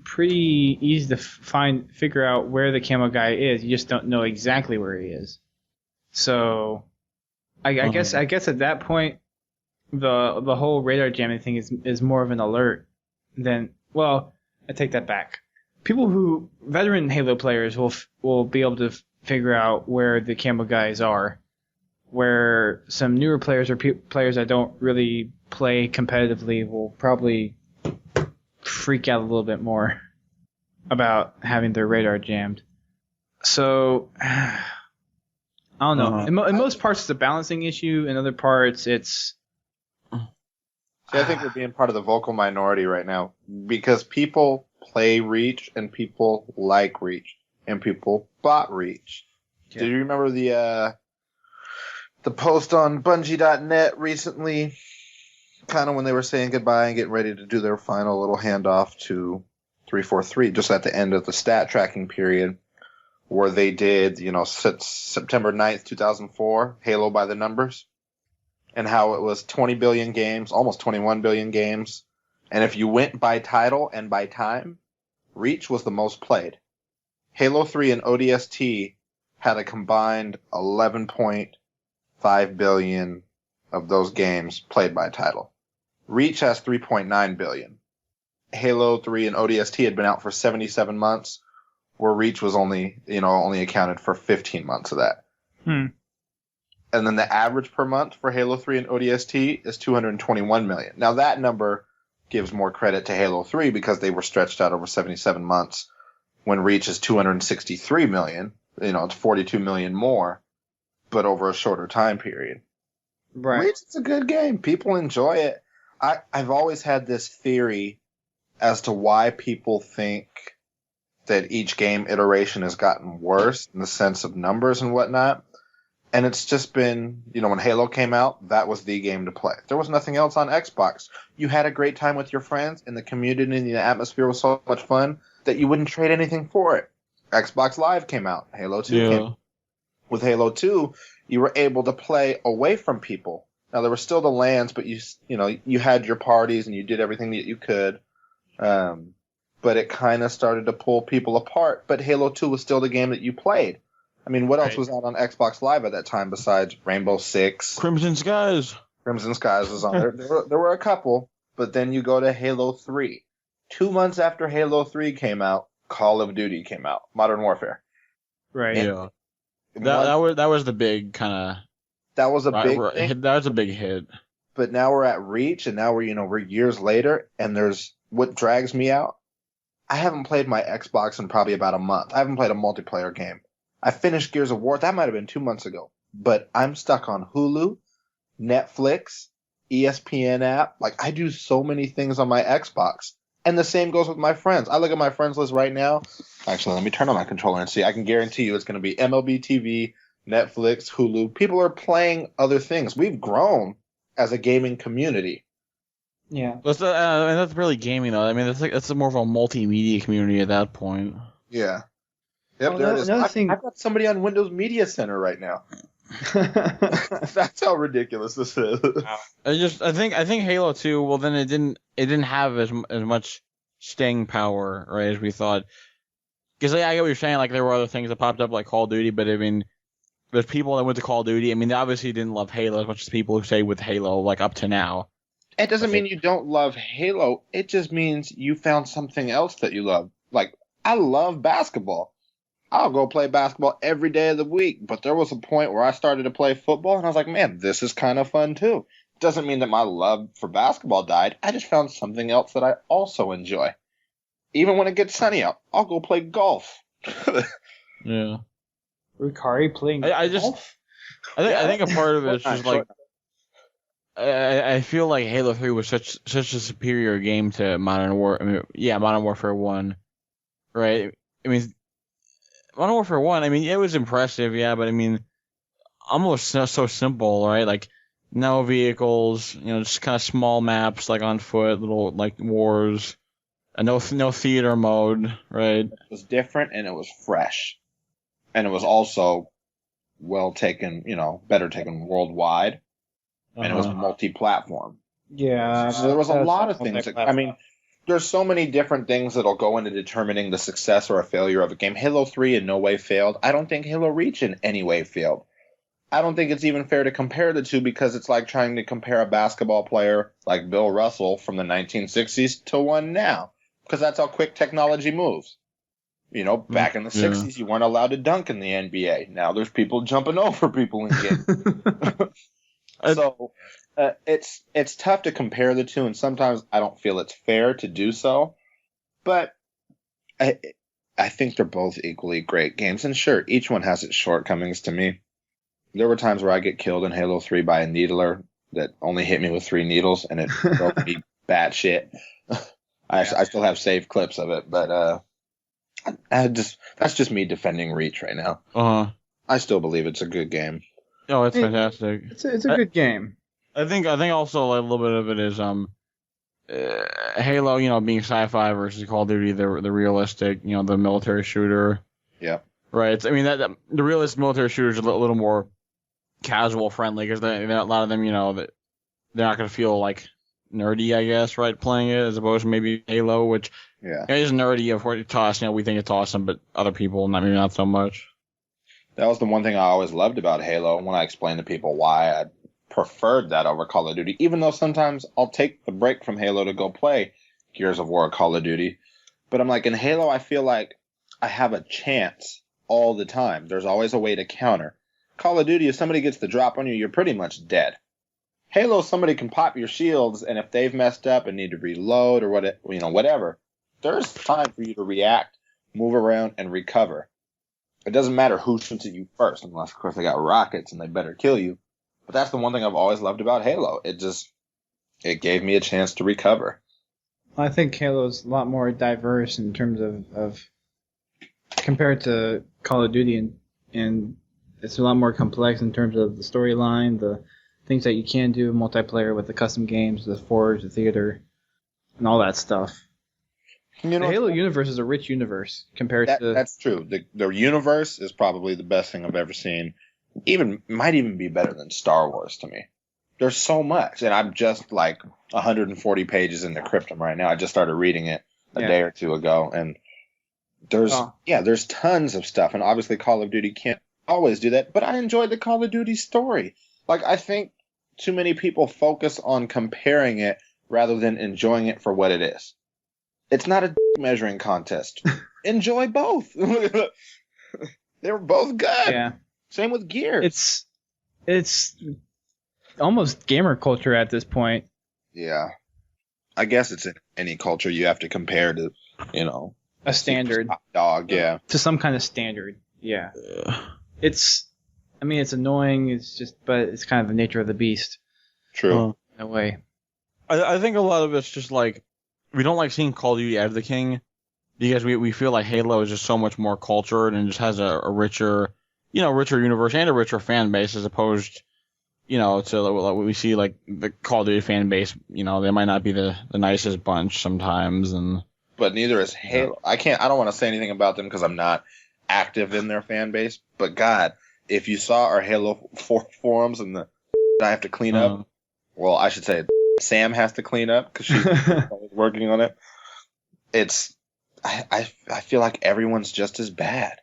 pretty easy to figure out where the camo guy is. You just don't know exactly where he is. So, I guess at that point, the whole radar jamming thing is more of an alert than. Well, I take that back. Veteran Halo players will be able to figure out where the camo guys are, where some newer players or players that don't really play competitively will probably freak out a little bit more about having their radar jammed. So, I don't know. In most parts, it's a balancing issue. In other parts, it's...
See, I think we're being part of the vocal minority right now because people play Reach and people like Reach and people bought Reach. Yeah. Do you remember the post on Bungie.net recently, kind of when they were saying goodbye and getting ready to do their final little handoff to 343, just at the end of the stat tracking period, where they did, September 9th, 2004, Halo by the numbers, and how it was 20 billion games, almost 21 billion games. And if you went by title and by time, Reach was the most played. Halo 3 and ODST had a combined 11.5 billion of those games played by title. Reach has 3.9 billion. Halo 3 and ODST had been out for 77 months, where Reach was only accounted for 15 months of that.
Hmm.
And then the average per month for Halo 3 and ODST is 221 million. Now that number gives more credit to Halo 3 because they were stretched out over 77 months, when Reach is 263 million. It's 42 million more, but over a shorter time period.
Right.
Reach is a good game. People enjoy it. I've always had this theory as to why people think that each game iteration has gotten worse in the sense of numbers and whatnot. And it's just been, when Halo came out, that was the game to play. There was nothing else on Xbox. You had a great time with your friends, and the community and the atmosphere was so much fun that you wouldn't trade anything for it. Xbox Live came out. Halo 2 came out. With Halo 2, you were able to play away from people. Now, there were still the LANs, but you had your parties and you did everything that you could. But it kind of started to pull people apart. But Halo 2 was still the game that you played. I mean, what else was out on Xbox Live at that time besides Rainbow Six?
Crimson Skies.
Crimson Skies was on there. There were a couple, but then you go to Halo 3. 2 months after Halo 3 came out, Call of Duty came out. Modern Warfare.
Right.
Yeah. That was the big kind of...
That was a big thing.
That was a big hit.
But now we're at Reach, and now we're years later, and there's what drags me out. I haven't played my Xbox in probably about a month. I haven't played a multiplayer game. I finished Gears of War. That might have been 2 months ago. But I'm stuck on Hulu, Netflix, ESPN app. Like, I do so many things on my Xbox. And the same goes with my friends. I look at my friends list right now. Actually, let me turn on my controller and see. I can guarantee you it's going to be MLB TV, Netflix, Hulu. People are playing other things. We've grown as a gaming community.
Yeah.
That's really gaming, though. I mean, that's more of a multimedia community at that point.
Yeah. Yep,
well,
there it is. I've got somebody on Windows Media Center right now. That's how ridiculous this is.
I think Halo 2. Well, then it didn't have as much staying power, right, as we thought. Because I get what you're saying. Like, there were other things that popped up, like Call of Duty. But I mean, there's people that went to Call of Duty. I mean, they obviously didn't love Halo as much as people who stayed with Halo, like up to now.
It doesn't mean you don't love Halo. It just means you found something else that you love. Like, I love basketball. I'll go play basketball every day of the week. But there was a point where I started to play football, and I was like, man, this is kind of fun, too. Doesn't mean that my love for basketball died. I just found something else that I also enjoy. Even when it gets sunny out, I'll go play golf.
Yeah.
Rukari playing golf?
I think a part of it is just like... I feel like Halo 3 was such a superior game to Modern Warfare 1, right? I mean, Modern Warfare 1, I mean, it was impressive, yeah, but I mean, almost so simple, right? Like, no vehicles, just kind of small maps, like on foot, little, like, wars, and no theater mode, right?
It was different, and it was fresh. And it was also well taken, better taken worldwide. And it was multi-platform.
Yeah.
So there was a lot of things. I mean, there's so many different things that'll go into determining the success or a failure of a game. Halo 3 in no way failed. I don't think Halo Reach in any way failed. I don't think it's even fair to compare the two because it's like trying to compare a basketball player like Bill Russell from the 1960s to one now. Because that's how quick technology moves. Back in the 60s, you weren't allowed to dunk in the NBA. Now there's people jumping over people in games. So it's tough to compare the two, and sometimes I don't feel it's fair to do so. But I think they're both equally great games. And sure, each one has its shortcomings to me. There were times where I get killed in Halo 3 by a needler that only hit me with 3 needles, and it broke me batshit. I still have saved clips of it, but that's just me defending Reach right now. I still believe it's a good game.
Oh, it's fantastic.
It's a good game.
I think also a little bit of it is Halo, being sci-fi versus Call of Duty, the realistic, the military shooter.
Yeah.
Right. I mean that the realistic military shooter is a little more casual friendly because a lot of them, that they're not going to feel like nerdy, I guess, right, playing it as opposed to maybe Halo, which is nerdy of course to us. We think it's awesome, but other people maybe not so much.
That was the one thing I always loved about Halo when I explained to people why I preferred that over Call of Duty. Even though sometimes I'll take the break from Halo to go play Gears of War, Call of Duty. But I'm like, in Halo, I feel like I have a chance all the time. There's always a way to counter. Call of Duty, if somebody gets the drop on you, you're pretty much dead. Halo, somebody can pop your shields, and if they've messed up and need to reload or whatever, there's time for you to react, move around, and recover. It doesn't matter who shoots at you first, unless, of course, they got rockets and they better kill you. But that's the one thing I've always loved about Halo. It gave me a chance to recover.
I think Halo's a lot more diverse in terms of compared to Call of Duty, and it's a lot more complex in terms of the storyline, the things that you can do in multiplayer with the custom games, the forge, the theater, and all that stuff. The Halo universe is a rich universe compared to...
That's true. The universe is probably the best thing I've ever seen. Might even be better than Star Wars to me. There's so much, and I'm just like 140 pages into Cryptum right now. I just started reading it a day or two ago, and there's tons of stuff, and obviously Call of Duty can't always do that, but I enjoyed the Call of Duty story. Like, I think too many people focus on comparing it rather than enjoying it for what it is. It's not a measuring contest. Enjoy both. They were both good.
Yeah.
Same with Gears.
It's almost gamer culture at this point.
Yeah. I guess it's in any culture you have to compare to,
a standard.
Top dog, yeah.
To some kind of standard. Yeah. It's annoying, but it's kind of the nature of the beast.
True.
In a way.
I think a lot of it's just like, we don't like seeing Call of Duty as the king, because we feel like Halo is just so much more cultured and just has a richer universe and a richer fan base as opposed, to what we see like the Call of Duty fan base. They might not be the nicest bunch sometimes,
but neither is Halo. I don't want to say anything about them because I'm not active in their fan base. But God, if you saw our Halo 4 forums and the I have to clean up, well, I should say Sam has to clean up because she's working on it. I feel like everyone's just as bad.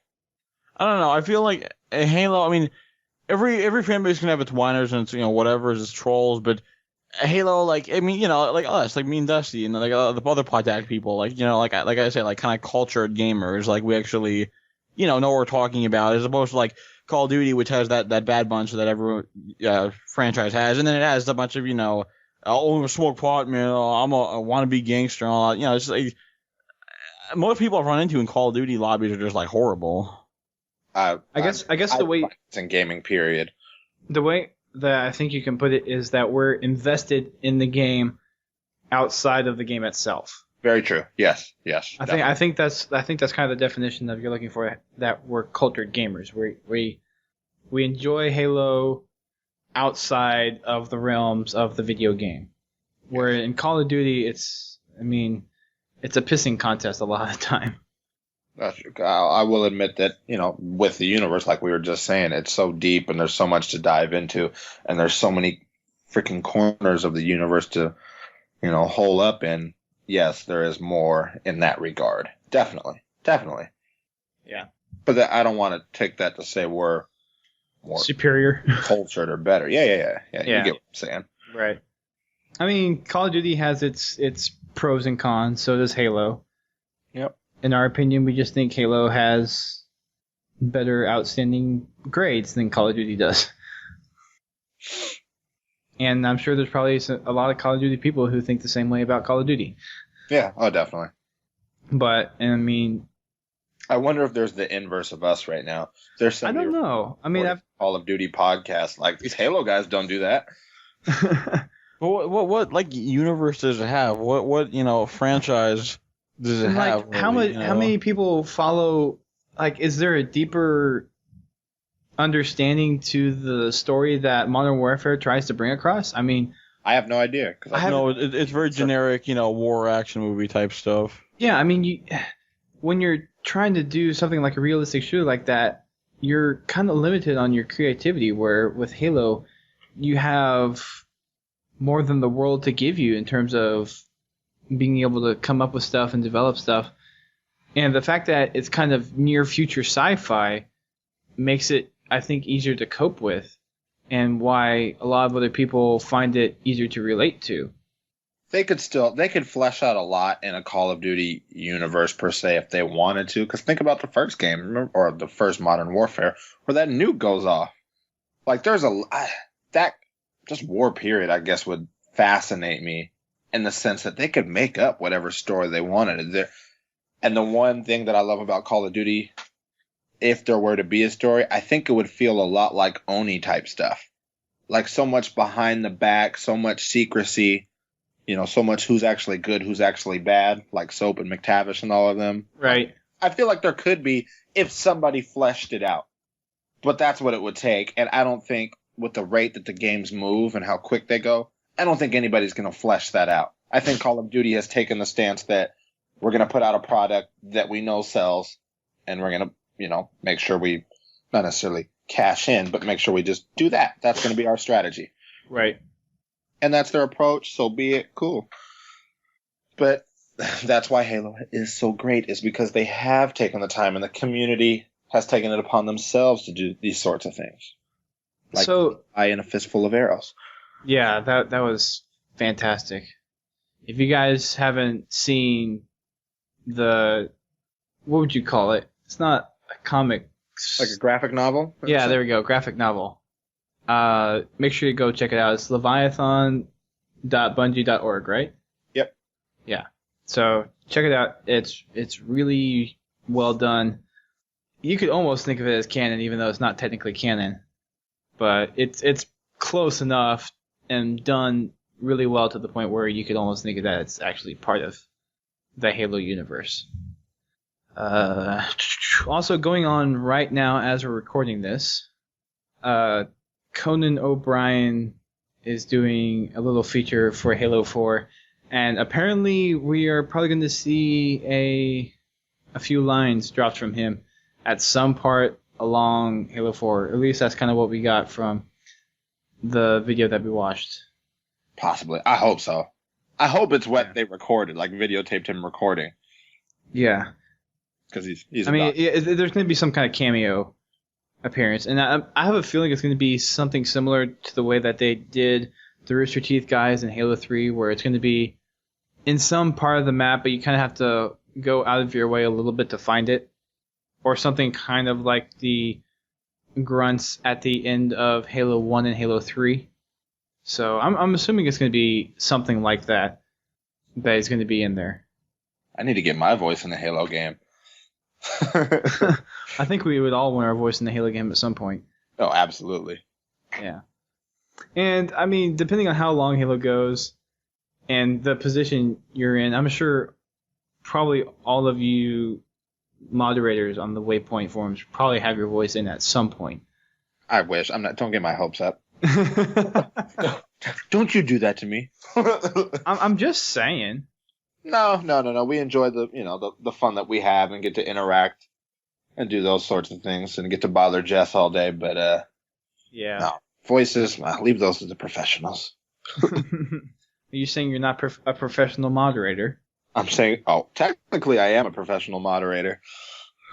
I don't know. I feel like Halo. I mean, every fan base can have its whiners and its whatever, its trolls, but Halo, like us, like me and Dusty, and like the other Podtacular people, like I say, like kind of cultured gamers, like we actually know what we're talking about, as opposed to like Call of Duty, which has that bad bunch that every franchise has, and then it has a bunch of smoke pot, man. I'm a wannabe gangster, and all that. It's just like most people I've run into in Call of Duty lobbies are just like horrible.
I guess the way
it's in gaming, period.
The way that I think you can put it is that we're invested in the game outside of the game itself.
Very true. Yes.
I think that's kind of the definition of you're looking for, that we're cultured gamers. We enjoy Halo outside of the realms of the video game. Where in Call of Duty, it's a pissing contest a lot of the time.
I will admit that, with the universe, like we were just saying, it's so deep and there's so much to dive into, and there's so many freaking corners of the universe to, hole up in. Yes, there is more in that regard. Definitely.
Yeah.
But I don't want to take that to say we're more
superior,
cultured, or better. Yeah. You get what I'm saying.
Right. I mean, Call of Duty has its pros and cons. So does Halo.
Yep.
In our opinion, we just think Halo has better outstanding grades than Call of Duty does. And I'm sure there's probably a lot of Call of Duty people who think the same way about Call of Duty.
Yeah, definitely.
But,
I wonder if there's the inverse of us right now. There's some.
I don't know.
Call of Duty podcasts, like, these Halo guys don't do that.
Well, what like universe does it have? What franchise does it have?
Really, how many people follow? Like, is there a deeper understanding to the story that Modern Warfare tries to bring across? I
have no idea.
It's very generic, war action movie type stuff.
Yeah, when you're trying to do something like a realistic shooter like that, you're kind of limited on your creativity, where with Halo, you have more than the world to give you in terms of being able to come up with stuff and develop stuff. And the fact that it's kind of near future sci-fi makes it, I think, easier to cope with, and why a lot of other people find it easier to relate to.
they could flesh out a lot in a Call of Duty universe per se if they wanted to. Because think about the first game, remember, or the first Modern Warfare, where that nuke goes off. Like there's that just war period, I guess, would fascinate me in the sense that they could make up whatever story they wanted. And the one thing that I love about Call of Duty, if there were to be a story, I think it would feel a lot like Oni type stuff. Like so much behind the back, so much secrecy, so much who's actually good, who's actually bad, like Soap and McTavish and all of them.
Right.
I feel like there could be if somebody fleshed it out. But that's what it would take. And I don't think with the rate that the games move and how quick they go, I don't think anybody's going to flesh that out. I think Call of Duty has taken the stance that we're going to put out a product that we know sells, and we're going to, make sure we not necessarily cash in, but make sure we just do that. That's going to be our strategy.
Right.
And that's their approach, so be it. Cool. But that's why Halo is so great, is because they have taken the time, and the community has taken it upon themselves to do these sorts of things. Like eye in a fistful of arrows.
Yeah, that was fantastic. If you guys haven't seen what would you call it? It's not a comic.
Like a graphic novel?
Yeah, there we go. Graphic novel. Make sure you go check it out. It's leviathan.bungie.org, right?
Yep.
Yeah. So check it out. It's really well done. You could almost think of it as canon, even though it's not technically canon. But it's close enough and done really well to the point where you could almost think of that it's actually part of the Halo universe. Also going on right now as we're recording this, Conan O'Brien is doing a little feature for Halo 4, and apparently we are probably going to see a few lines dropped from him at some part along Halo 4. At least that's kind of what we got from the video that we watched.
Possibly. I hope so. I hope it's what they recorded, like videotaped him recording.
Yeah.
Because he's
there's going to be some kind of cameo appearance. And I have a feeling it's going to be something similar to the way that they did the Rooster Teeth guys in Halo 3, where it's going to be in some part of the map, but you kind of have to go out of your way a little bit to find it. Or something kind of like the grunts at the end of Halo 1 and Halo 3. So I'm assuming it's going to be something like that is going to be in there.
I need to get my voice in the Halo game.
I think we would all want our voice in the Halo game at some point.
Oh, absolutely.
Yeah. And, I mean, depending on how long Halo goes and the position you're in, I'm sure probably all of you moderators on the Waypoint forums probably have your voice in at some point.
I wish. Don't get my hopes up. Don't you do that to me.
I'm just saying.
No. We enjoy the fun that we have and get to interact and do those sorts of things and get to bother Jess all day. But
yeah,
no voices. Leave those to the professionals.
Are you saying you're not a professional moderator?
I'm saying, technically I am a professional moderator.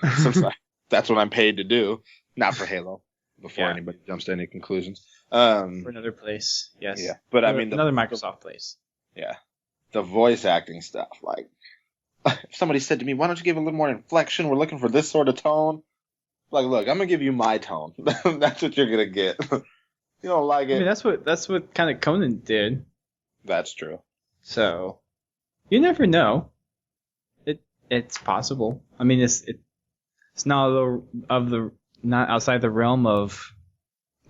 That's what I'm paid to do. Not for Halo. Before anybody jumps to any conclusions.
For another place, yes.
Yeah, but
another Microsoft place.
Yeah, the voice acting stuff. Like, if somebody said to me, "Why don't you give a little more inflection? We're looking for this sort of tone." Like, look, I'm gonna give you my tone. That's what you're gonna get. You don't like it?
I mean, that's what kind of Conan did.
That's true.
So, you never know. It's possible. I mean, it's not not outside the realm of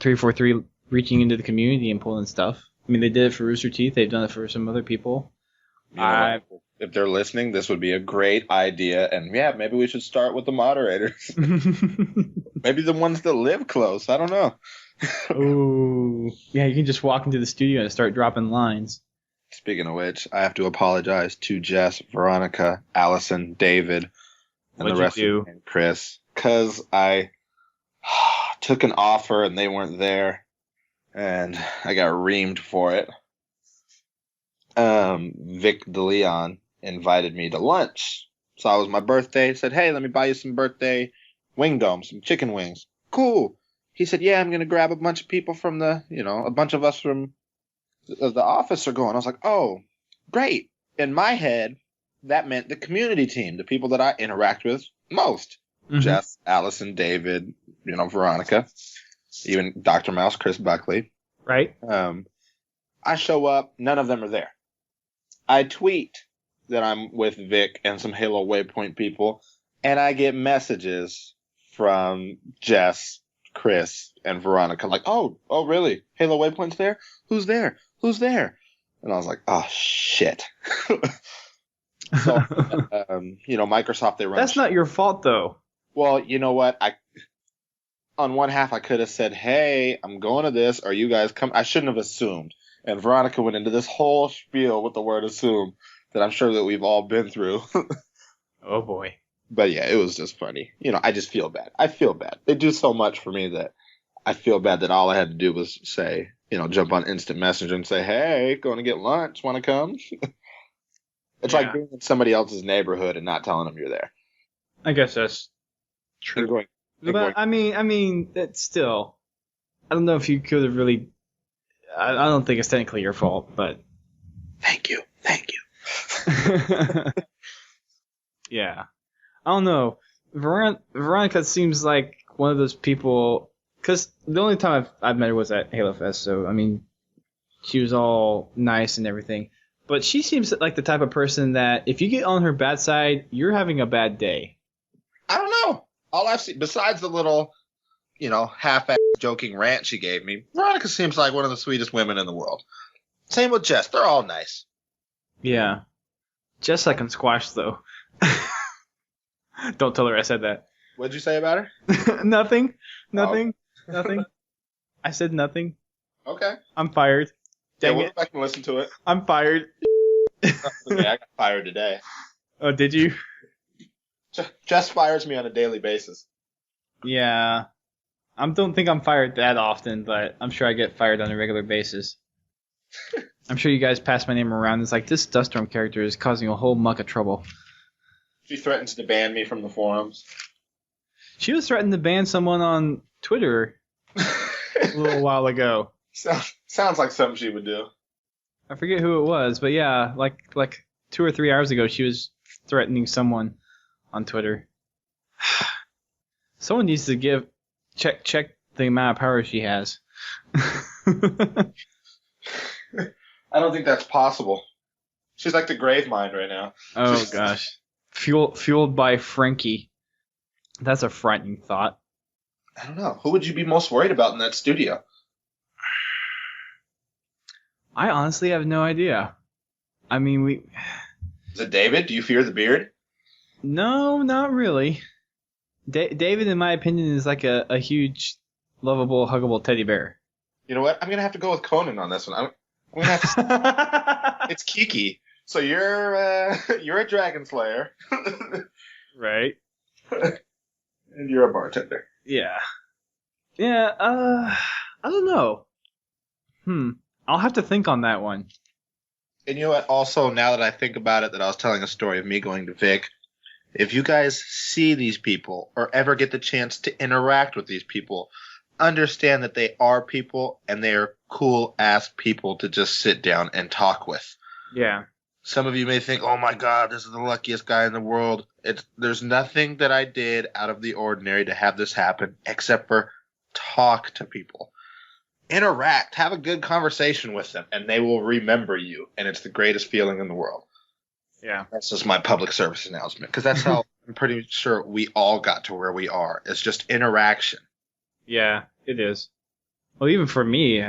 343 reaching into the community and pulling stuff. I mean, they did it for Rooster Teeth. They've done it for some other people.
If they're listening, this would be a great idea. And yeah, maybe we should start with the moderators. Maybe the ones that live close. I don't know.
Oh, yeah, you can just walk into the studio and start dropping lines.
Speaking of which, I have to apologize to Jess, Veronica, Allison, David, and the rest of you, and Chris, because I took an offer and they weren't there, and I got reamed for it. Vic DeLeon invited me to lunch. So it was my birthday. Said, hey, let me buy you some birthday wing domes, some chicken wings. Cool. He said, yeah, I'm going to grab a bunch of people from a bunch of us from the office are going. I was like, oh, Great. In my head, that meant the community team, the people that I interact with most. Mm-hmm. Jess, Allison, David, Veronica, even Dr. Mouse, Chris Buckley.
Right.
I show up, none of them are there. I tweet that I'm with Vic and some Halo Waypoint people, and I get messages from Jess, Chris, and Veronica like, oh, really? Halo Waypoint's there? Who's there? Who's there? And I was like, oh, shit. So, Microsoft, they run.
That's not your fault, though.
Well, you know what? On one half, I could have said, hey, I'm going to this. Are you guys come? I shouldn't have assumed. And Veronica went into this whole spiel with the word assume that I'm sure that we've all been through.
Oh, boy.
But, yeah, it was just funny. I just feel bad. I feel bad. They do so much for me that I feel bad that all I had to do was say, jump on Instant Messenger and say, hey, going to get lunch. Want to come? It's like being in somebody else's neighborhood and not telling them you're there.
I guess that's true. But I mean, that's still. I don't know if you could have really. I don't think it's technically your fault, but.
Thank you.
Yeah, I don't know. Veronica seems like one of those people. Because the only time I've met her was at Halo Fest, so I mean, she was all nice and everything. But she seems like the type of person that if you get on her bad side, you're having a bad day.
I don't know. All I've seen, besides the little, half-ass joking rant she gave me, Veronica seems like one of the sweetest women in the world. Same with Jess. They're all nice.
Yeah. Jess I can squash, though. Don't tell her I said that.
What'd you say about
her? Nothing. Nothing. I said nothing.
Okay.
I'm fired.
Dang we'll go back and listen to it.
I'm fired.
Okay, I got fired today.
Oh, did you?
Jess fires me on a daily basis.
Yeah. I don't think I'm fired that often, but I'm sure I get fired on a regular basis. I'm sure you guys pass my name around. It's like, this Duststorm character is causing a whole muck of trouble.
She threatens to ban me from the forums.
She was threatening to ban someone on Twitter a little while ago.
Sounds like something she would do.
I forget who it was, but yeah, like 2 or 3 hours ago, she was threatening someone on Twitter. Someone needs to check the amount of power she has.
I don't think that's possible. She's like the grave mind right now.
Oh gosh, fueled by Frankie. That's a frightening thought.
I don't know. Who would you be most worried about in that studio?
I honestly have no idea. I mean,
Is it David? Do you fear the beard?
No, not really. David, in my opinion, is like a huge, lovable, huggable teddy bear.
You know what? I'm gonna have to go with Conan on this one. I'm gonna have to. It's Kiki. So you're a dragon slayer,
right?
And you're a bartender.
Yeah. Yeah. I don't know. I'll have to think on that one.
And you know what? Also, now that I think about it, that I was telling a story of me going to Vic. If you guys see these people or ever get the chance to interact with these people, understand that they are people and they are cool-ass people to just sit down and talk with.
Yeah.
Some of you may think, oh my God, this is the luckiest guy in the world. There's nothing that I did out of the ordinary to have this happen except for talk to people. Interact. Have a good conversation with them, and they will remember you, and it's the greatest feeling in the world.
Yeah.
That's just my public service announcement, because that's how I'm pretty sure we all got to where we are. It's just interaction.
Yeah, it is. Well, even for me,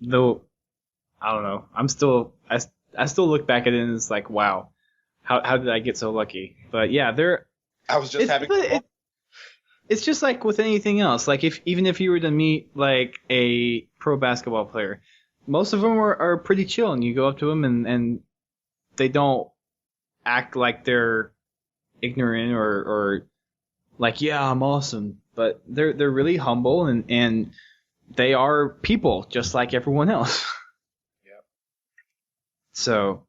though, I don't know. I still look back at it and it's like, wow, how did I get so lucky? But yeah,
I was just having.
It's just like with anything else. Like even if you were to meet like a pro basketball player, most of them are pretty chill, and you go up to them and they don't act like they're ignorant or like, yeah, I'm awesome. But they're really humble and they are people just like everyone else.
Yep.
So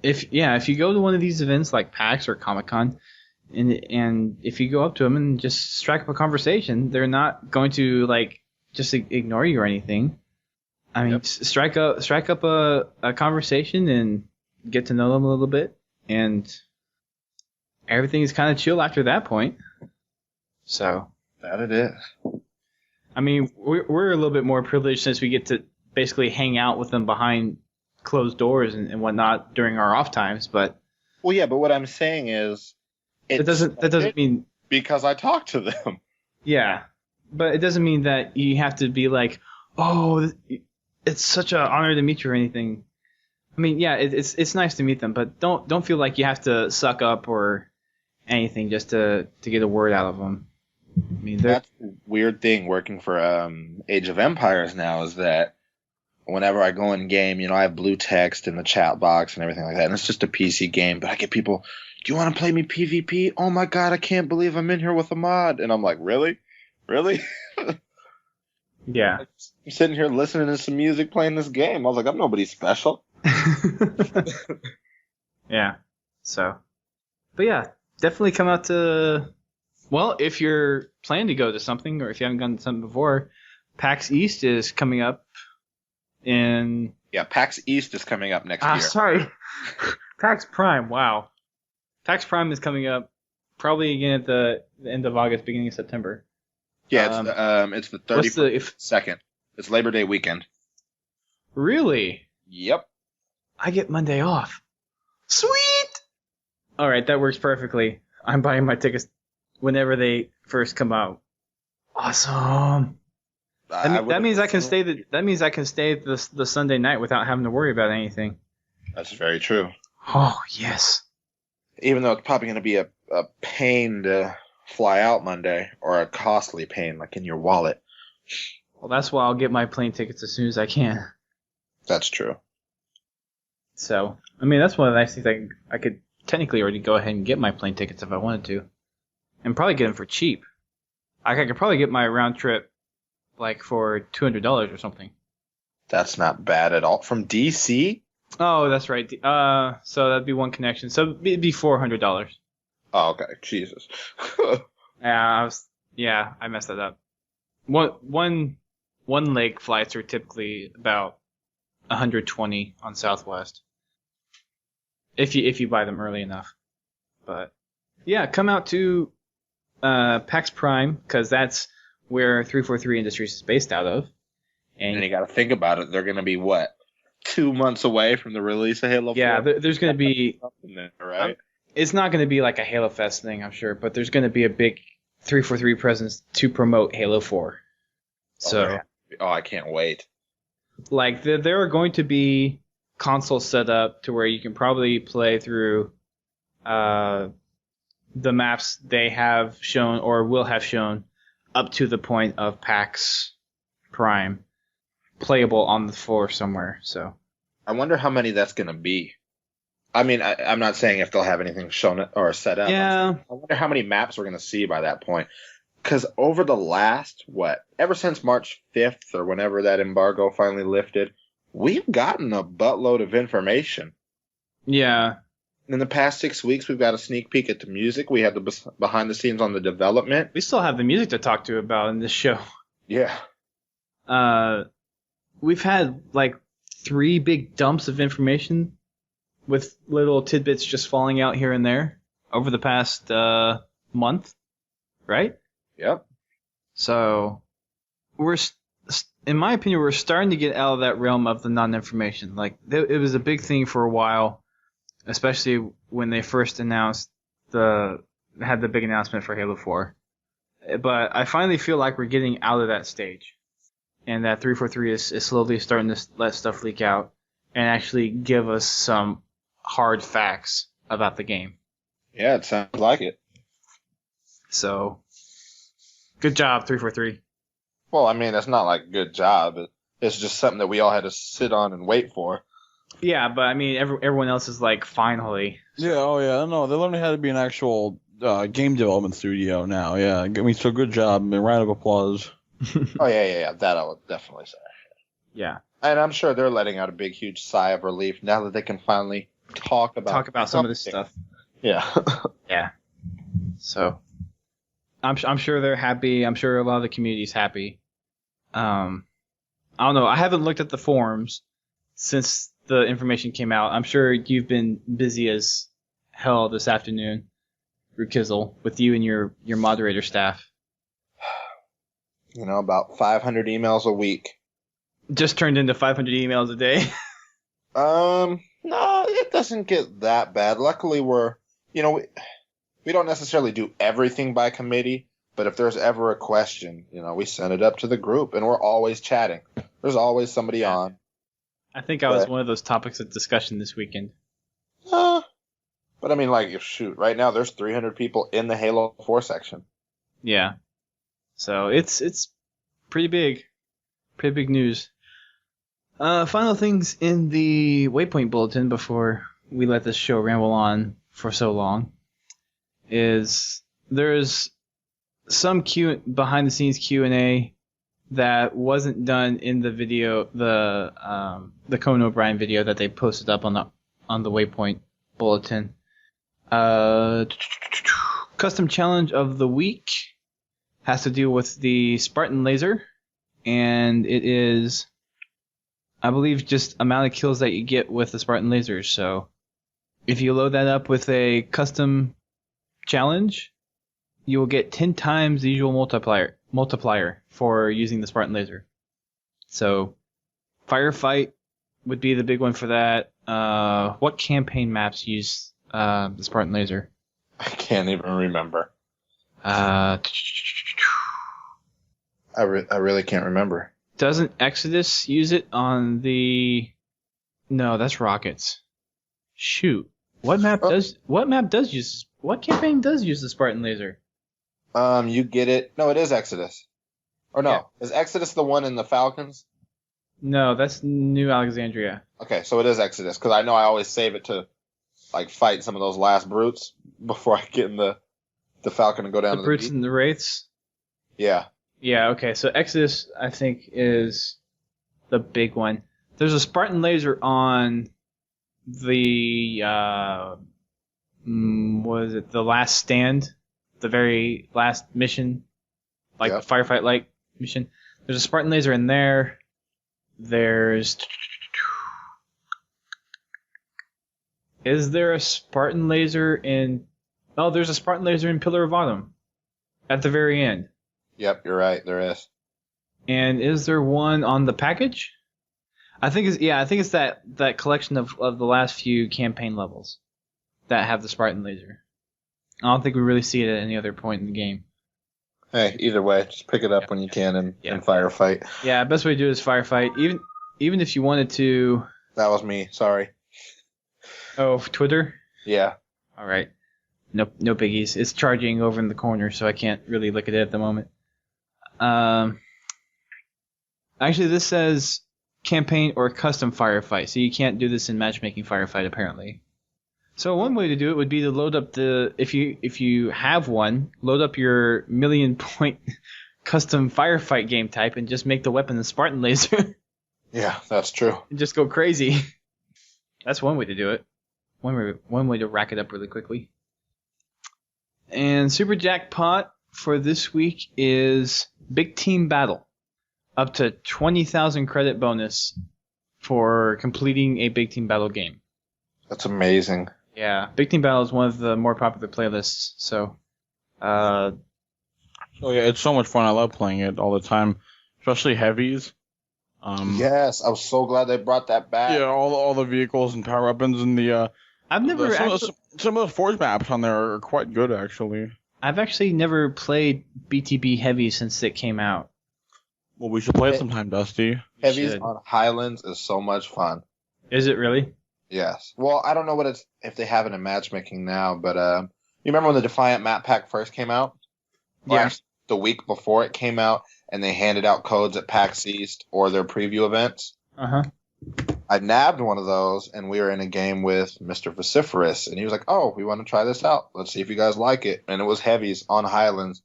if you go to one of these events like PAX or Comic-Con, and if you go up to them and just strike up a conversation, they're not going to like just ignore you or anything. I mean, strike up a conversation and get to know them a little bit, and everything is kind of chill after that point. So
that it is.
I mean, we're a little bit more privileged since we get to basically hang out with them behind closed doors and whatnot during our off times. But
but what I'm saying is,
that doesn't mean
because I talk to them.
Yeah, but it doesn't mean that you have to be like, oh, it's such an honor to meet you or anything. I mean, yeah, it's nice to meet them, but don't feel like you have to suck up or anything just to get a word out of them. I mean,
that's the weird thing working for Age of Empires now is that whenever I go in game, I have blue text in the chat box and everything like that, and it's just a PC game, but I get people, do you want to play me PvP? Oh my god, I can't believe I'm in here with a mod. And I'm like, really? Really?
Yeah.
I'm sitting here listening to some music playing this game. I was like, I'm nobody special.
Yeah. So. But yeah, definitely come out to... Well, if you're planning to go to something, or if you haven't gone to something before, PAX East is coming up in...
Yeah, PAX East is coming up next year.
Sorry. PAX Prime, wow. PAX Prime is coming up probably again at the end of August, beginning of September.
Yeah, it's the 32nd. It's Labor Day weekend.
Really?
Yep.
I get Monday off. Sweet! All right, that works perfectly. I'm buying my tickets whenever they first come out. Awesome. That means I can stay. That means I can stay the Sunday night without having to worry about anything.
That's very true.
Oh yes.
Even though it's probably going to be a pain to fly out Monday, or a costly pain, like in your wallet.
Well, that's why I'll get my plane tickets as soon as I can.
That's true.
So, I mean, that's one of the nice things. I could technically already go ahead and get my plane tickets if I wanted to, and probably get them for cheap. I could probably get my round trip like for $200 or something.
That's not bad at all. From DC?
Oh, that's right. So that'd be one connection. So it'd be $400.
Oh, okay. Jesus.
I messed that up. One leg flights are typically about $120 on Southwest. If you buy them early enough. But yeah, come out to PAX Prime, because that's where 343 Industries is based out of. And
you got to think about it. They're going to be what? 2 months away from the release of Halo 4?
Yeah, there's going to be...
There, right?
It's not going to be like a Halo Fest thing, I'm sure, but there's going to be a big 343 presence to promote Halo 4. So,
I can't wait.
Like, there are going to be consoles set up to where you can probably play through the maps they have shown or will have shown up to the point of PAX Prime playable on the floor somewhere. So,
I wonder how many that's going to be. I mean, I'm not saying if they'll have anything shown or set up.
Yeah.
I wonder how many maps we're going to see by that point. Because over the last, ever since March 5th or whenever that embargo finally lifted, we've gotten a buttload of information.
Yeah.
In the past 6 weeks, we've got a sneak peek at the music. We had the behind the scenes on the development.
We still have the music to talk to about in this show.
Yeah.
We've had like 3 big dumps of information with little tidbits just falling out here and there over the past month, right?
Yep.
So in my opinion, we're starting to get out of that realm of the non-information. Like, it was a big thing for a while, especially when they first had the big announcement for Halo 4. But I finally feel like we're getting out of that stage, and that 343 is slowly starting to let stuff leak out and actually give us some hard facts about the game.
Yeah, it sounds like it.
So, good job, 343.
Well, I mean, it's not like a good job. It's just something that we all had to sit on and wait for.
Yeah, but I mean, everyone else is like, finally.
Yeah, no, they learned how to be an actual game development studio now. Yeah, I mean, so good job. I mean, round of applause.
Oh, yeah. That I would definitely say.
Yeah.
And I'm sure they're letting out a big, huge sigh of relief now that they can finally talk about
some of this stuff.
Yeah.
Yeah. So, I'm sure they're happy. I'm sure a lot of the community's happy. I don't know. I haven't looked at the forums since the information came out. I'm sure you've been busy as hell this afternoon, Rukizzel, with you and your moderator staff.
You know, about 500 emails a week.
Just turned into 500 emails a day.
No, it doesn't get that bad. Luckily, we don't necessarily do everything by committee, but if there's ever a question, we send it up to the group, and we're always chatting. There's always somebody on.
I think I was one of those topics of discussion this weekend.
But I mean, right now there's 300 people in the Halo 4 section.
Yeah. So it's pretty big. Pretty big news. Final things in the Waypoint Bulletin before we let this show ramble on for so long is there's some behind the scenes Q&A that wasn't done in the video, the Conan O'Brien video that they posted up on the Waypoint Bulletin. Custom challenge of the week has to do with the Spartan laser, and it is, I believe, just amount of kills that you get with the Spartan lasers. So if you load that up with a custom challenge, you will get 10 times the usual multiplier for using the Spartan laser. So Firefight would be the big one for that. What campaign maps use the Spartan laser?
I can't even remember.
I
really can't remember.
Doesn't Exodus use it on the... No, that's Rockets. Shoot. What campaign does use the Spartan laser?
You get it. No, it is Exodus. Or no,
Yeah.
Is Exodus the one in the Falcons?
No, that's New Alexandria.
Okay, so it is Exodus, because I know I always save it to fight some of those last brutes before I get in the Falcon and go down to the
Brutes
beach.
and the Wraiths?
Yeah.
Yeah, okay, so Exodus, I think, is the big one. There's a Spartan laser on the, the Last Stand? The very last mission?
Yep.
Firefight-like mission. There's a Spartan laser in there. Is there a Spartan laser in... Oh, there's a Spartan laser in Pillar of Autumn. At the very end.
Yep, you're right. There is.
And is there one on the package? I think it's that collection of the last few campaign levels that have the Spartan laser. I don't think we really see it at any other point in the game.
Hey, either way, just pick it up when you can and firefight.
Yeah, best way to do it is firefight. Even if you wanted to...
That was me. Sorry.
Oh, Twitter?
Yeah.
All right. No biggies. It's charging over in the corner, so I can't really look at it at the moment. Actually, this says campaign or custom firefight, so you can't do this in matchmaking firefight apparently. So one way to do it would be to load up if you have one, load up your 1,000,000-point custom firefight game type and just make the weapon the Spartan laser.
Yeah, that's true.
And just go crazy. That's one way to do it. One way to rack it up really quickly. And Super Jackpot for this week is Big Team Battle. Up to 20,000 credit bonus for completing a Big Team Battle game.
That's amazing.
Yeah, Big Team Battle is one of the more popular playlists, so...
yeah, it's so much fun. I love playing it all the time, especially heavies.
Yes, I was so glad they brought that back.
Yeah, all the vehicles and power weapons and the... Some of the Forge maps on there are quite good, actually.
I've actually never played BTB Heavy since it came out.
Well, we should play it sometime, Dusty.
Heavies on Highlands is so much fun.
Is it really?
Yes. Well, I don't know if they have it in matchmaking now, but you remember when the Defiant map pack first came out?
Yeah.
The week before it came out, and they handed out codes at PAX East or their preview events.
Uh-huh.
I nabbed one of those, and we were in a game with Mr. Vociferous, and he was like, "Oh, we want to try this out. Let's see if you guys like it." And it was heavies on Highlands,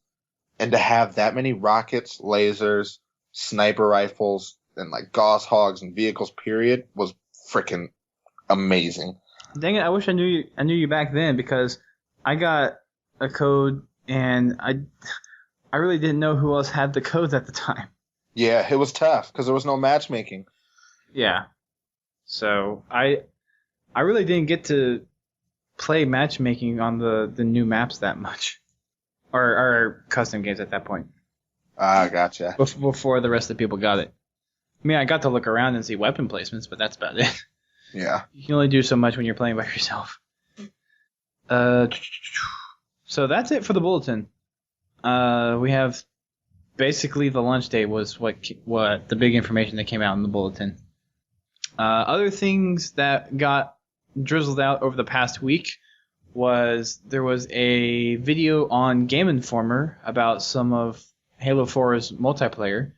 and to have that many rockets, lasers, sniper rifles, and Gauss hogs and vehicles, period, was freaking amazing.
Dang it! I wish I knew you back then, because I got a code and I really didn't know who else had the codes at the time.
Yeah, it was tough because there was no matchmaking.
Yeah. So I really didn't get to play matchmaking on the new maps that much, or custom games at that point.
Gotcha.
Before the rest of the people got it. I mean, I got to look around and see weapon placements, but that's about it.
Yeah.
You can only do so much when you're playing by yourself. So that's it for the bulletin. We have basically the launch date was what the big information that came out in the bulletin. Other things that got drizzled out over the past week was there was a video on Game Informer about some of Halo 4's multiplayer,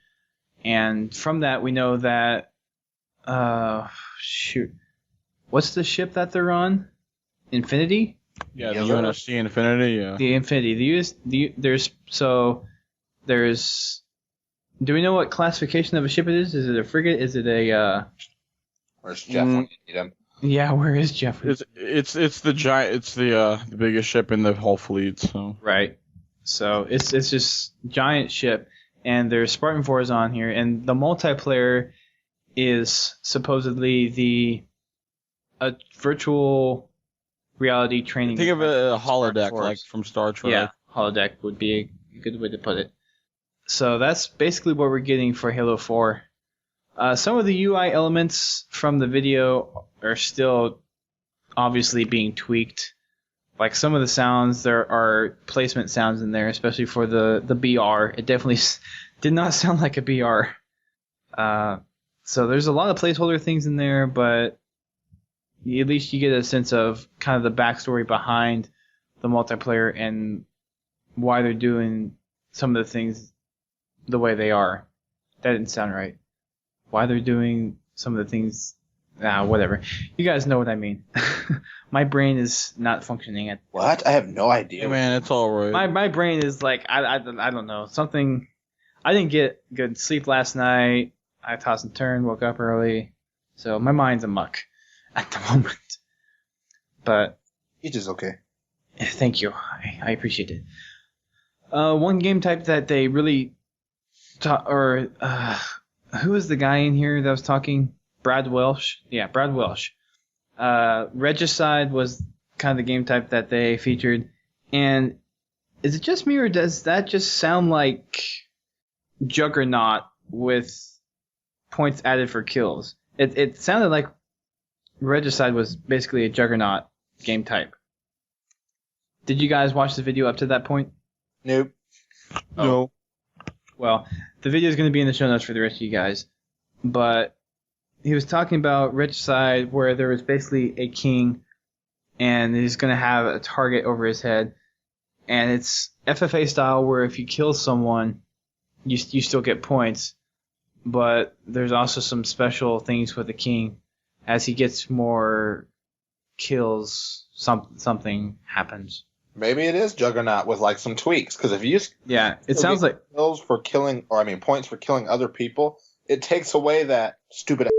and from that we know that what's the ship that they're on? Infinity?
Yeah, the UNSC Infinity. Yeah,
the Infinity. There's. Do we know what classification of a ship it is? Is it a frigate? Is it a?
Where's Jeff when you need him?
Yeah, where is Jeff?
It's the giant. It's the biggest ship in the whole fleet. So
right. So it's just giant ship, and there's Spartan 4s on here, and the multiplayer is supposedly a virtual reality training.
Think of a holodeck, like from Star Trek.
Yeah, holodeck would be a good way to put it. So that's basically what we're getting for Halo 4. Some of the UI elements from the video are still obviously being tweaked. Like some of the sounds, there are placement sounds in there, especially for the BR. It definitely did not sound like a BR. So there's a lot of placeholder things in there, but at least you get a sense of kind of the backstory behind the multiplayer and why they're doing some of the things the way they are. That didn't sound right. Why they're doing some of the things, whatever. You guys know what I mean. My brain is not functioning at.
What? I have no idea.
Hey man, it's all right.
My brain is like I don't know, something. I didn't get good sleep last night. I tossed and turned, woke up early, so my mind's a muck at the moment. But
it is okay.
Thank you. I appreciate it. One game type that they really who was the guy in here that was talking? Brad Welsh? Yeah, Brad Welsh. Regicide was kind of the game type that they featured. And is it just me, or does that just sound like Juggernaut with points added for kills? It sounded like Regicide was basically a Juggernaut game type. Did you guys watch the video up to that point?
Nope.
Oh.
No.
Well, the video is going to be in the show notes for the rest of you guys. But he was talking about Regicide, where there was basically a king, and he's going to have a target over his head. And it's FFA style, where if you kill someone, you still get points. But there's also some special things with the king. As he gets more kills, something happens.
Maybe it is Juggernaut with like some tweaks, because if you
it sounds like
kills for killing, points for killing other people, it takes away that stupid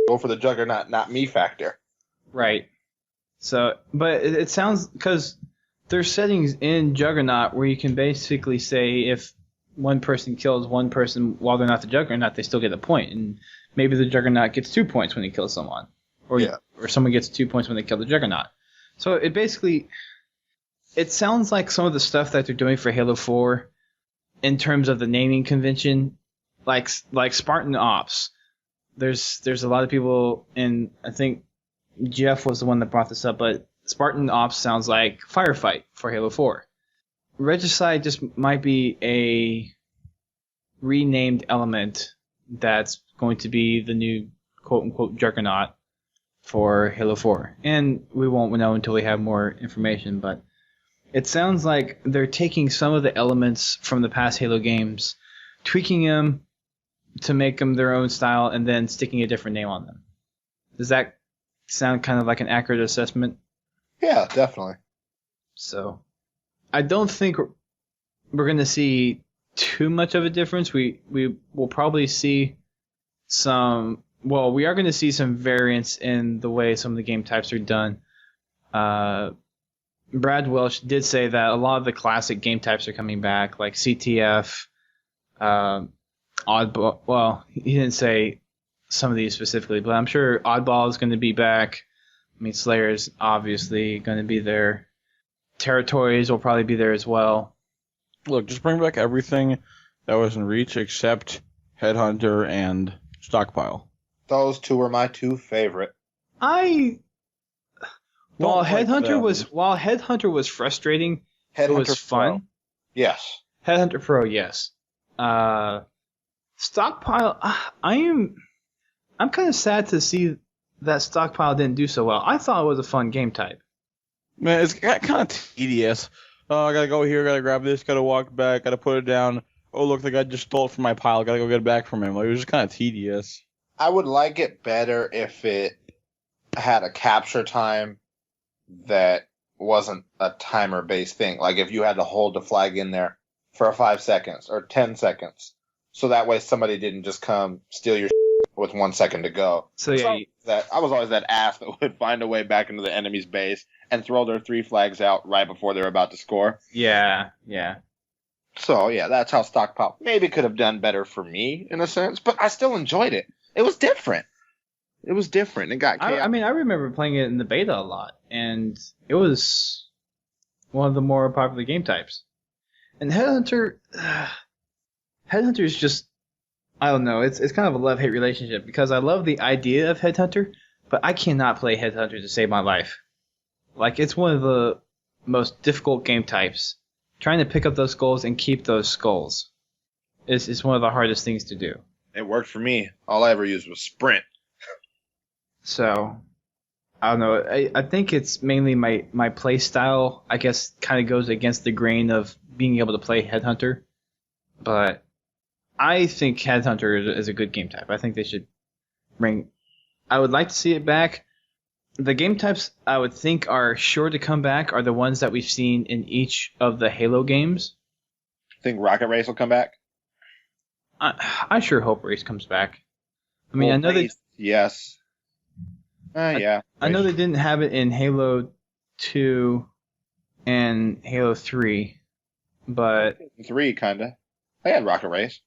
go for the Juggernaut, not me factor.
Right. So, but it sounds, because there's settings in Juggernaut where you can basically say if one person kills one person while they're not the Juggernaut, they still get a point, and maybe the Juggernaut gets 2 points when he kills someone, or someone gets 2 points when they kill the Juggernaut. So it basically. It sounds like some of the stuff that they're doing for Halo 4 in terms of the naming convention, like Spartan Ops. There's a lot of people, and I think Jeff was the one that brought this up, but Spartan Ops sounds like Firefight for Halo 4. Regicide just might be a renamed element that's going to be the new quote-unquote Juggernaut for Halo 4. And we won't know until we have more information, but it sounds like they're taking some of the elements from the past Halo games, tweaking them to make them their own style, and then sticking a different name on them. Does that sound kind of like an accurate assessment?
Yeah, definitely.
So, I don't think we're going to see too much of a difference. We will probably see some... Well, we are going to see some variance in the way some of the game types are done. Brad Welsh did say that a lot of the classic game types are coming back, like CTF, Oddball. Well, he didn't say some of these specifically, but I'm sure Oddball is going to be back. I mean, Slayer's obviously going to be there. Territories will probably be there as well.
Look, just bring back everything that was in Reach except Headhunter and Stockpile.
Those two were my two favorite.
While Headhunter was frustrating, it was fun.
Pro. Yes.
Headhunter Pro, yes. Stockpile, I'm kind of sad to see that Stockpile didn't do so well. I thought it was a fun game type.
Man, it's kind of tedious. Oh, I gotta go here, gotta grab this, gotta walk back, gotta put it down. Oh, look, the guy just stole it from my pile. Gotta go get it back from him. Like, it was just kind of tedious.
I would like it better if it had a capture time that wasn't a timer-based thing. Like, if you had to hold the flag in there for 5 seconds or 10 seconds. So that way somebody didn't just come steal your with 1 second to go.
So yeah,
I was always that ass that would find a way back into the enemy's base and throw their 3 flags out right before they were about to score.
Yeah.
So yeah, that's how Stockpile maybe could have done better for me in a sense, but I still enjoyed it. It was different. It got chaos.
I mean, I remember playing it in the beta a lot, and it was one of the more popular game types. And Headhunter is just, I don't know, it's kind of a love-hate relationship because I love the idea of Headhunter, but I cannot play Headhunter to save my life. Like, it's one of the most difficult game types. Trying to pick up those skulls and keep those skulls is one of the hardest things to do.
It worked for me. All I ever used was sprint.
So, I don't know. I think it's mainly my play style, I guess, kind of goes against the grain of being able to play Headhunter. But I think Headhunter is a good game type. I think they should bring... I would like to see it back. The game types I would think are sure to come back are the ones that we've seen in each of the Halo games.
Think Rocket Race will come back?
I sure hope Race comes back. I mean, I know
Race, yes. Yeah.
I know they didn't have it in Halo 2 and Halo 3, but...
3, kinda. I had Rocket Race.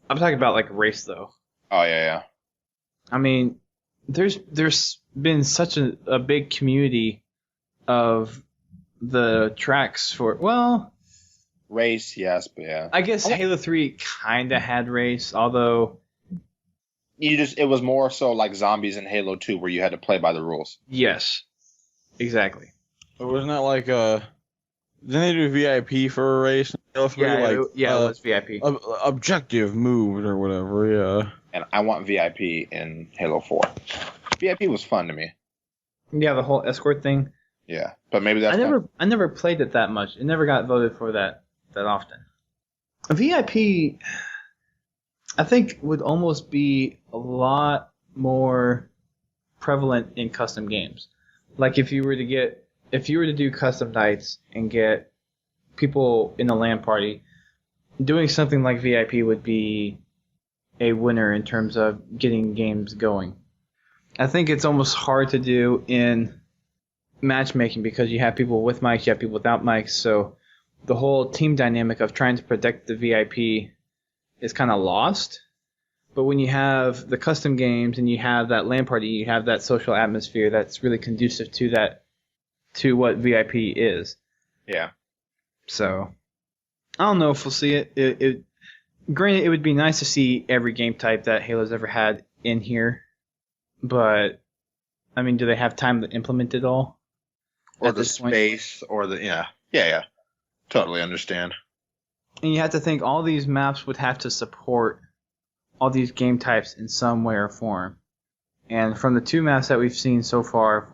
I'm talking about, like, Race, though.
Oh, yeah.
I mean, there's been such a big community of the tracks for... Well...
Race, yes, but yeah.
I guess Halo 3 kinda had Race, although...
It was more so like zombies in Halo 2 where you had to play by the rules.
Yes. Exactly.
But wasn't that like didn't they do VIP for a race?
Yeah, it was VIP.
Objective moves or whatever, yeah.
And I want VIP in Halo 4. VIP was fun to me.
Yeah, the whole escort thing.
Yeah, but maybe that's...
I never played it that much. It never got voted for that often. VIP, I think, would almost be a lot more prevalent in custom games. Like if you were to do custom nights and get people in a LAN party, doing something like VIP would be a winner in terms of getting games going. I think it's almost hard to do in matchmaking because you have people with mics, you have people without mics, so the whole team dynamic of trying to protect the VIP is kind of lost. But when you have the custom games and you have that LAN party, you have that social atmosphere that's really conducive to what VIP is.
Yeah.
So, I don't know if we'll see it. Granted, it would be nice to see every game type that Halo's ever had in here, but, I mean, do they have time to implement it all?
Or the space, or the... Yeah. Totally understand.
And you have to think all these maps would have to support all these game types in some way or form. And from the 2 maps that we've seen so far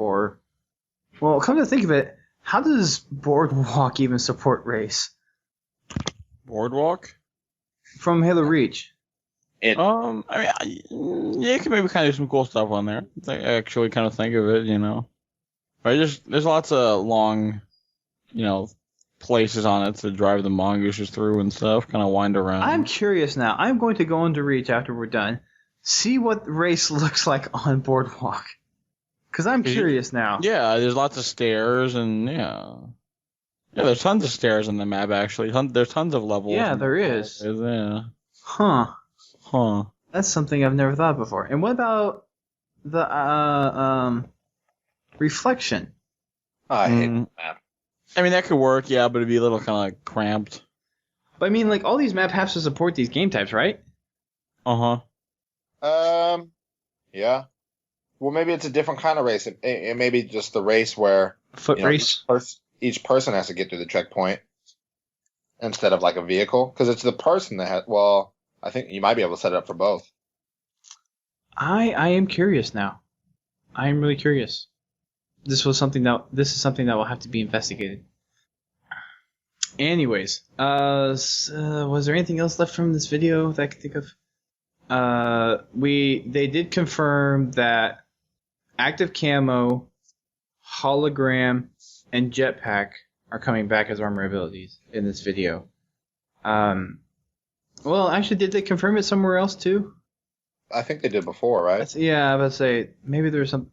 well, come to think of it, how does Boardwalk even support race?
Boardwalk?
From Halo Reach.
You can maybe kind of do some cool stuff on there. I actually kind of think of it, you know. But there's lots of long, places on it to drive the mongooses through and stuff, kind of wind around.
I'm curious now. I'm going to go into Reach after we're done, see what race looks like on Boardwalk. Because I'm curious now.
Yeah, there's lots of stairs and, yeah, there's tons of stairs in the map, actually. There's tons of levels.
Yeah, there is.
Yeah.
Huh.
Huh.
That's something I've never thought before. And what about the reflection?
I hate that.
I mean, that could work, yeah, but it'd be a little kind of like cramped.
But I mean, like, all these maps have to support these game types, right?
Yeah. Well, maybe it's a different kind of race. It may be just the race where
Foot race.
Each person has to get through the checkpoint instead of like a vehicle, because it's the person that has. Well, I think you might be able to set it up for both.
I am curious now. I am really curious. This is something that will have to be investigated. Anyways, was there anything else left from this video that I could think of? They did confirm that active camo, hologram, and jetpack are coming back as armor abilities in this video. Well, actually, did they confirm it somewhere else too?
I think they did before, right?
Yeah, I was about to say maybe there was some.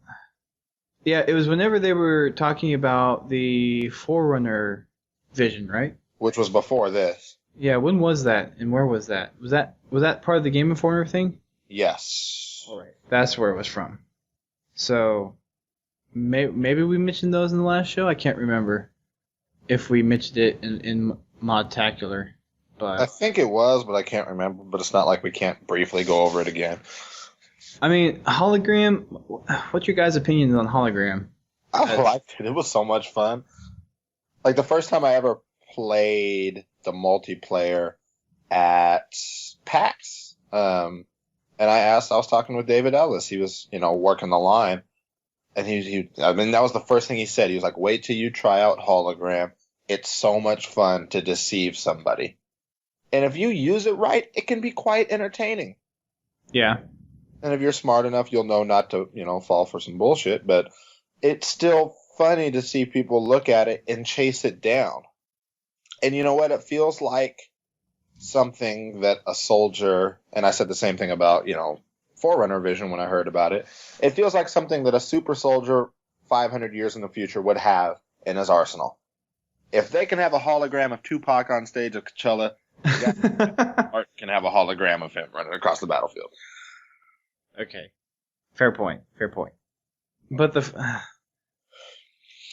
Yeah, it was whenever they were talking about the Forerunner vision, right?
Which was before this.
Yeah, when was that, and where was that? Was that part of the Game Informer thing?
Yes.
All right, that's where it was from. So maybe we mentioned those in the last show. I can't remember if we mentioned it in Podtacular, but
I think it was, but I can't remember. But it's not like we can't briefly go over it again.
I mean, hologram. What's your guys' opinions on hologram?
I liked it. It was so much fun. Like the first time I ever played the multiplayer at PAX, and I was talking with David Ellis. He was, working the line, and that was the first thing he said. He was like, "Wait till you try out hologram. It's so much fun to deceive somebody, and if you use it right, it can be quite entertaining."
Yeah.
And if you're smart enough, you'll know not to, fall for some bullshit. But it's still funny to see people look at it and chase it down. And you know what? It feels like something that a soldier, and I said the same thing about, Forerunner vision when I heard about it. It feels like something that a super soldier 500 years in the future would have in his arsenal. If they can have a hologram of Tupac on stage at Coachella, Art can have a hologram of him running across the battlefield.
Okay. Fair point. But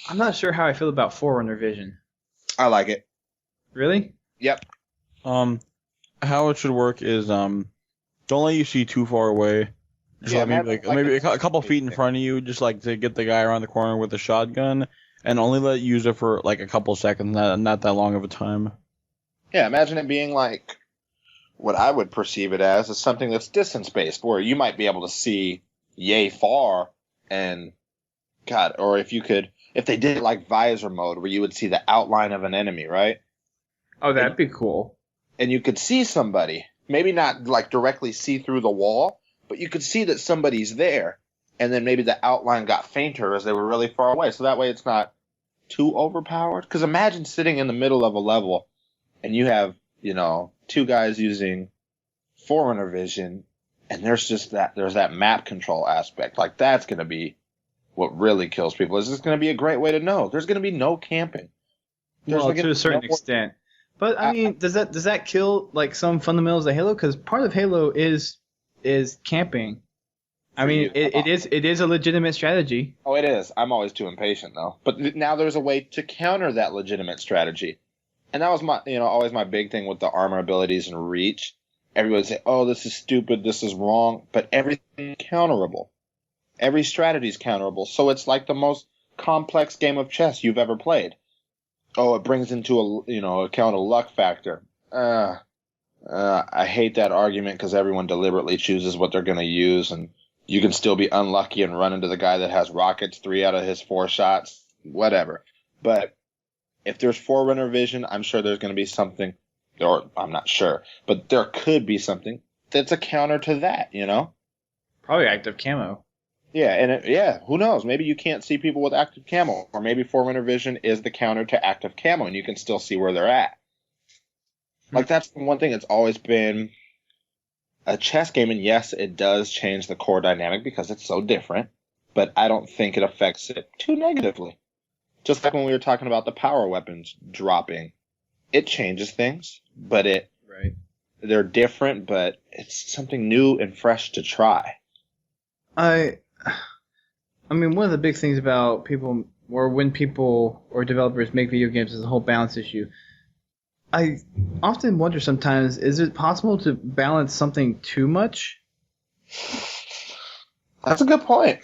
I'm not sure how I feel about Forerunner vision.
I like it.
Really?
Yep.
How it should work is don't let you see too far away. Just maybe a couple feet in front of you, just like to get the guy around the corner with a shotgun, and only let you use it for like a couple seconds, not that long of a time.
Yeah, imagine it being like what I would perceive it as is something that's distance-based, where you might be able to see yay far, and or if they did it like visor mode, where you would see the outline of an enemy, right?
Oh, that'd be cool.
And you could see somebody, maybe not like directly see through the wall, but you could see that somebody's there, and then maybe the outline got fainter as they were really far away, so that way it's not too overpowered. Because imagine sitting in the middle of a level, and you have, two guys using Forerunner vision, and there's that map control aspect. Like, that's going to be what really kills people. Is this going to be a great way to know? There's going to be no camping.
Well, to a certain extent. But, I mean, does that kill, like, some fundamentals of Halo? Because part of Halo is camping. I mean, it is a legitimate strategy.
Oh, it is. I'm always too impatient, though. But now there's a way to counter that legitimate strategy. And that was always my big thing with the armor abilities and reach. Everybody would say, "Oh, this is stupid, this is wrong," but everything's counterable. Every strategy is counterable, so it's like the most complex game of chess you've ever played. Oh, it brings into account a luck factor. I hate that argument because everyone deliberately chooses what they're going to use, and you can still be unlucky and run into the guy that has rockets 3 out of his 4 shots, whatever. But if there's Forerunner vision, I'm sure there's going to be something, or I'm not sure, but there could be something that's a counter to that,
Probably active camo.
Yeah, and who knows? Maybe you can't see people with active camo, or maybe Forerunner vision is the counter to active camo, and you can still see where they're at. Like, that's one thing that's always been a chess game, and yes, it does change the core dynamic because it's so different, but I don't think it affects it too negatively. Just like when we were talking about the power weapons dropping. It changes things, but they're different, but it's something new and fresh to try.
I mean, one of the big things about people, or when people or developers make video games, is the whole balance issue. I often wonder sometimes, is it possible to balance something too much?
That's a good point.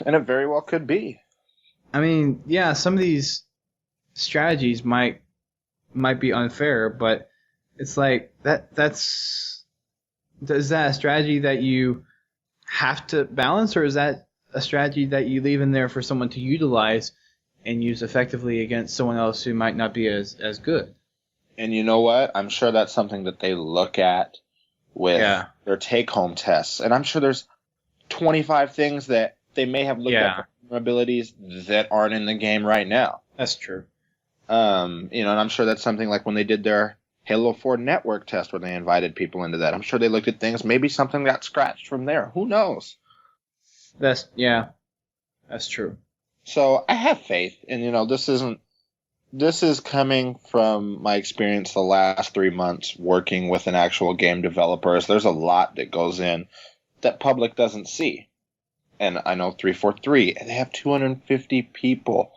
And it very well could be.
I mean, yeah, some of these strategies might be unfair, but it's like is that a strategy that you have to balance, or is that a strategy that you leave in there for someone to utilize and use effectively against someone else who might not be as good?
And you know what? I'm sure that's something that they look at with their take-home tests. And I'm sure there's 25 things that they may have looked at for abilities that aren't in the game right now.
That's true.
And I'm sure that's something like when they did their Halo 4 network test where they invited people into that. I'm sure they looked at things. Maybe something got scratched from there. Who knows?
That's true.
So I have faith. And, this is coming from my experience the last 3 months working with an actual game developer. There's a lot that goes in that public doesn't see. And I know 343, they have 250 people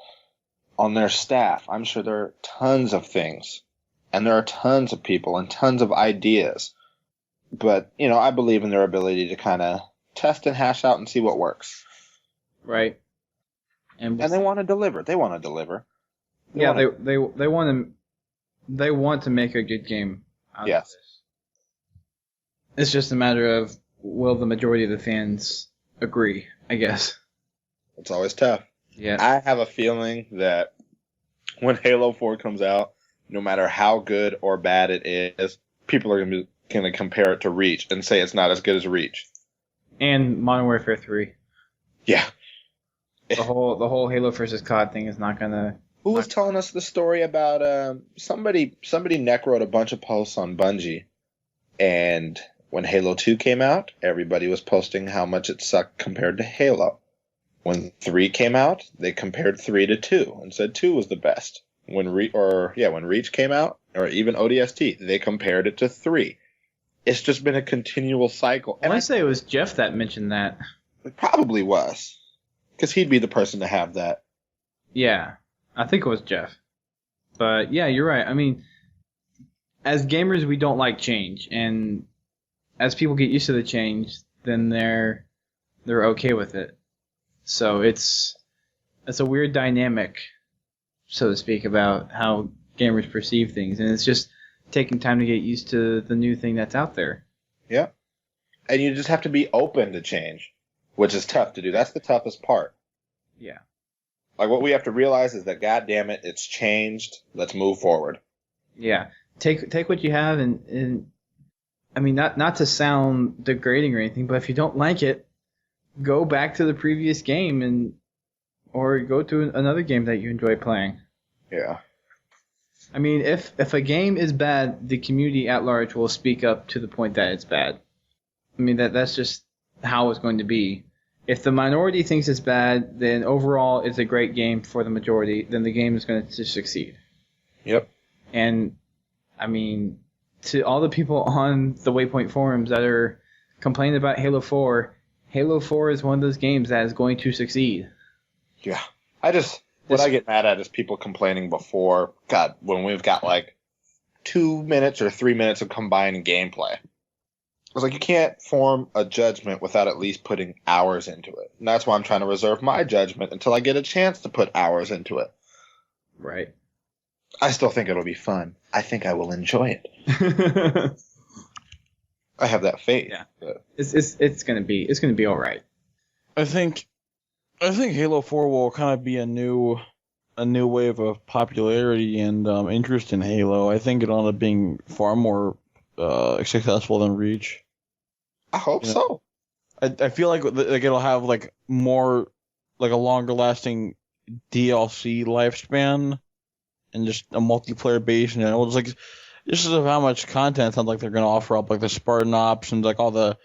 on their staff. I'm sure there are tons of things. And there are tons of people and tons of ideas. But, I believe in their ability to kind of test and hash out and see what works.
Right.
And they want to deliver. They want to deliver.
They want to make a good game out of this. It's just a matter of, will the majority of the fans agree, I guess.
It's always tough.
Yeah.
I have a feeling that when Halo 4 comes out, no matter how good or bad it is, people are going to compare it to Reach and say it's not as good as Reach.
And Modern Warfare 3.
Yeah.
The whole Halo versus COD thing is not going to...
Who was telling us the story about somebody neck wrote a bunch of posts on Bungie, and when Halo 2 came out, everybody was posting how much it sucked compared to Halo. When 3 came out, they compared 3 to 2 and said 2 was the best. When Reach came out, or even ODST, they compared it to 3. It's just been a continual cycle.
And I say it was Jeff that mentioned that.
It probably was, because he'd be the person to have that.
Yeah. I think it was Jeff. But yeah, you're right. I mean, as gamers, we don't like change, and as people get used to the change, then they're okay with it. So it's a weird dynamic, so to speak, about how gamers perceive things, and it's just taking time to get used to the new thing that's out there.
Yeah. And you just have to be open to change, which is tough to do. That's the toughest part.
Yeah.
Like, what we have to realize is that, God damn it, it's changed. Let's move forward.
Yeah. Take what you have and I mean, not to sound degrading or anything, but if you don't like it, go back to the previous game or go to another game that you enjoy playing.
Yeah.
I mean, if a game is bad, the community at large will speak up to the point that it's bad. I mean, that's just how it's going to be. If the minority thinks it's bad, then overall it's a great game for the majority, then the game is going to succeed.
Yep.
And, I mean, to all the people on the Waypoint forums that are complaining about Halo 4 is one of those games that is going to succeed.
Yeah. What I get mad at is people complaining before, God, when we've got like 2 minutes or 3 minutes of combined gameplay. I was like, you can't form a judgment without at least putting hours into it. And that's why I'm trying to reserve my judgment until I get a chance to put hours into it.
Right.
I still think it'll be fun. I think I will enjoy it. I have that faith.
Yeah. It's gonna be all right.
I think Halo 4 will kind of be a new wave of popularity and interest in Halo. I think it'll end up being far more successful than Reach.
I hope so.
I feel like it'll have like more, like a longer lasting DLC lifespan and just a multiplayer base, and it's like just of how much content sounds like they're going to offer up, like the Spartan options, like all the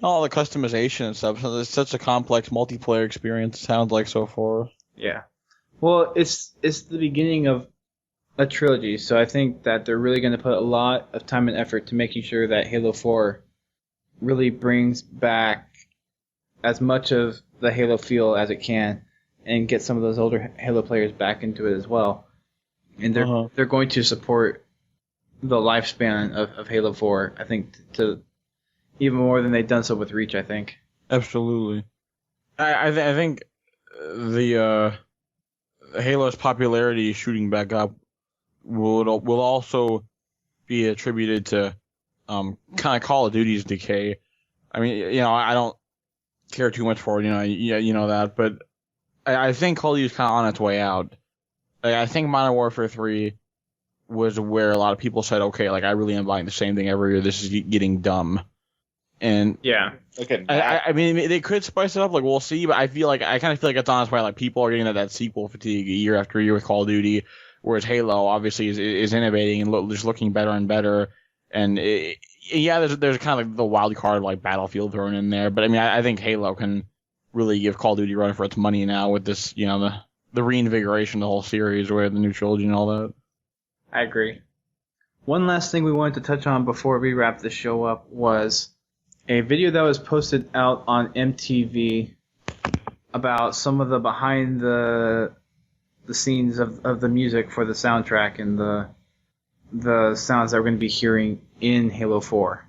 customization and stuff. So it's such a complex multiplayer experience. It sounds like so far.
Yeah. Well, it's the beginning of a trilogy, so I think that they're really going to put a lot of time and effort to making sure that Halo 4 really brings back as much of the Halo feel as it can and get some of those older Halo players back into it as well. And they're going to support the lifespan of Halo 4, I think, to even more than they've done so with Reach, I think.
Absolutely. I think the Halo's popularity shooting back up will also be attributed to kind of Call of Duty's decay. I mean, I don't care too much for it, you know that, but I think Call of Duty's kind of on its way out. I think Modern Warfare 3 was where a lot of people said, okay, I really am buying the same thing every year. This is getting dumb. And
yeah,
okay.
I mean, they could spice it up. We'll see. But I kind of feel like it's on its way. People are getting that sequel fatigue year after year with Call of Duty, whereas Halo obviously is innovating and just looking better and better. And there's kind of the wild card of Battlefield thrown in there. But I mean, I think Halo can really give Call of Duty a run for its money now with this, the reinvigoration of the whole series with the new trilogy and all that.
I agree. One last thing we wanted to touch on before we wrap the show up was a video that was posted out on MTV about some of the behind the scenes of the music for the soundtrack and the sounds that we're going to be hearing in Halo 4.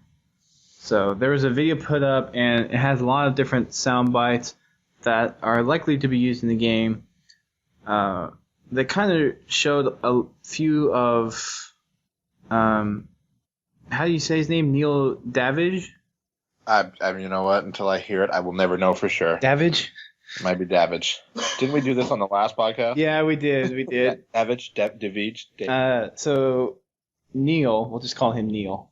So there was a video put up, and it has a lot of different sound bites that are likely to be used in the game. They kind of showed a few of, how do you say his name? Neil Davidge?
You know what? Until I hear it, I will never know for sure.
Davidge?
It might be Davidge. Didn't we do this on the last podcast?
Yeah, we did.
Davidge, Davidge.
So Neil, we'll just call him Neil.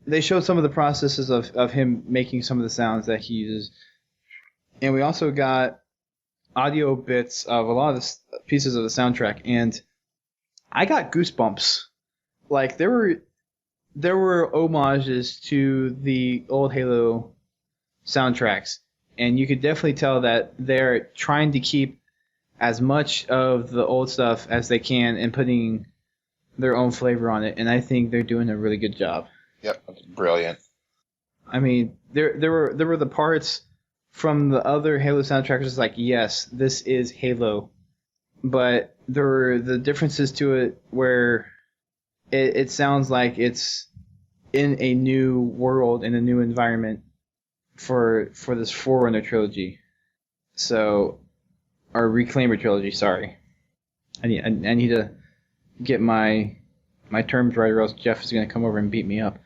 They showed some of the processes of him making some of the sounds that he uses. And we also got audio bits of a lot of the pieces of the soundtrack, and I got goosebumps. There were homages to the old Halo soundtracks, and you could definitely tell that they're trying to keep as much of the old stuff as they can and putting their own flavor on it, and I think they're doing a really good job.
Yep, that's brilliant.
I mean, there were the parts from the other Halo soundtracks, it's yes, this is Halo. But there were the differences to it where it sounds like it's in a new world, in a new environment for this Forerunner trilogy. Or Reclaimer trilogy, sorry. I need to get my terms right, or else Jeff is going to come over and beat me up.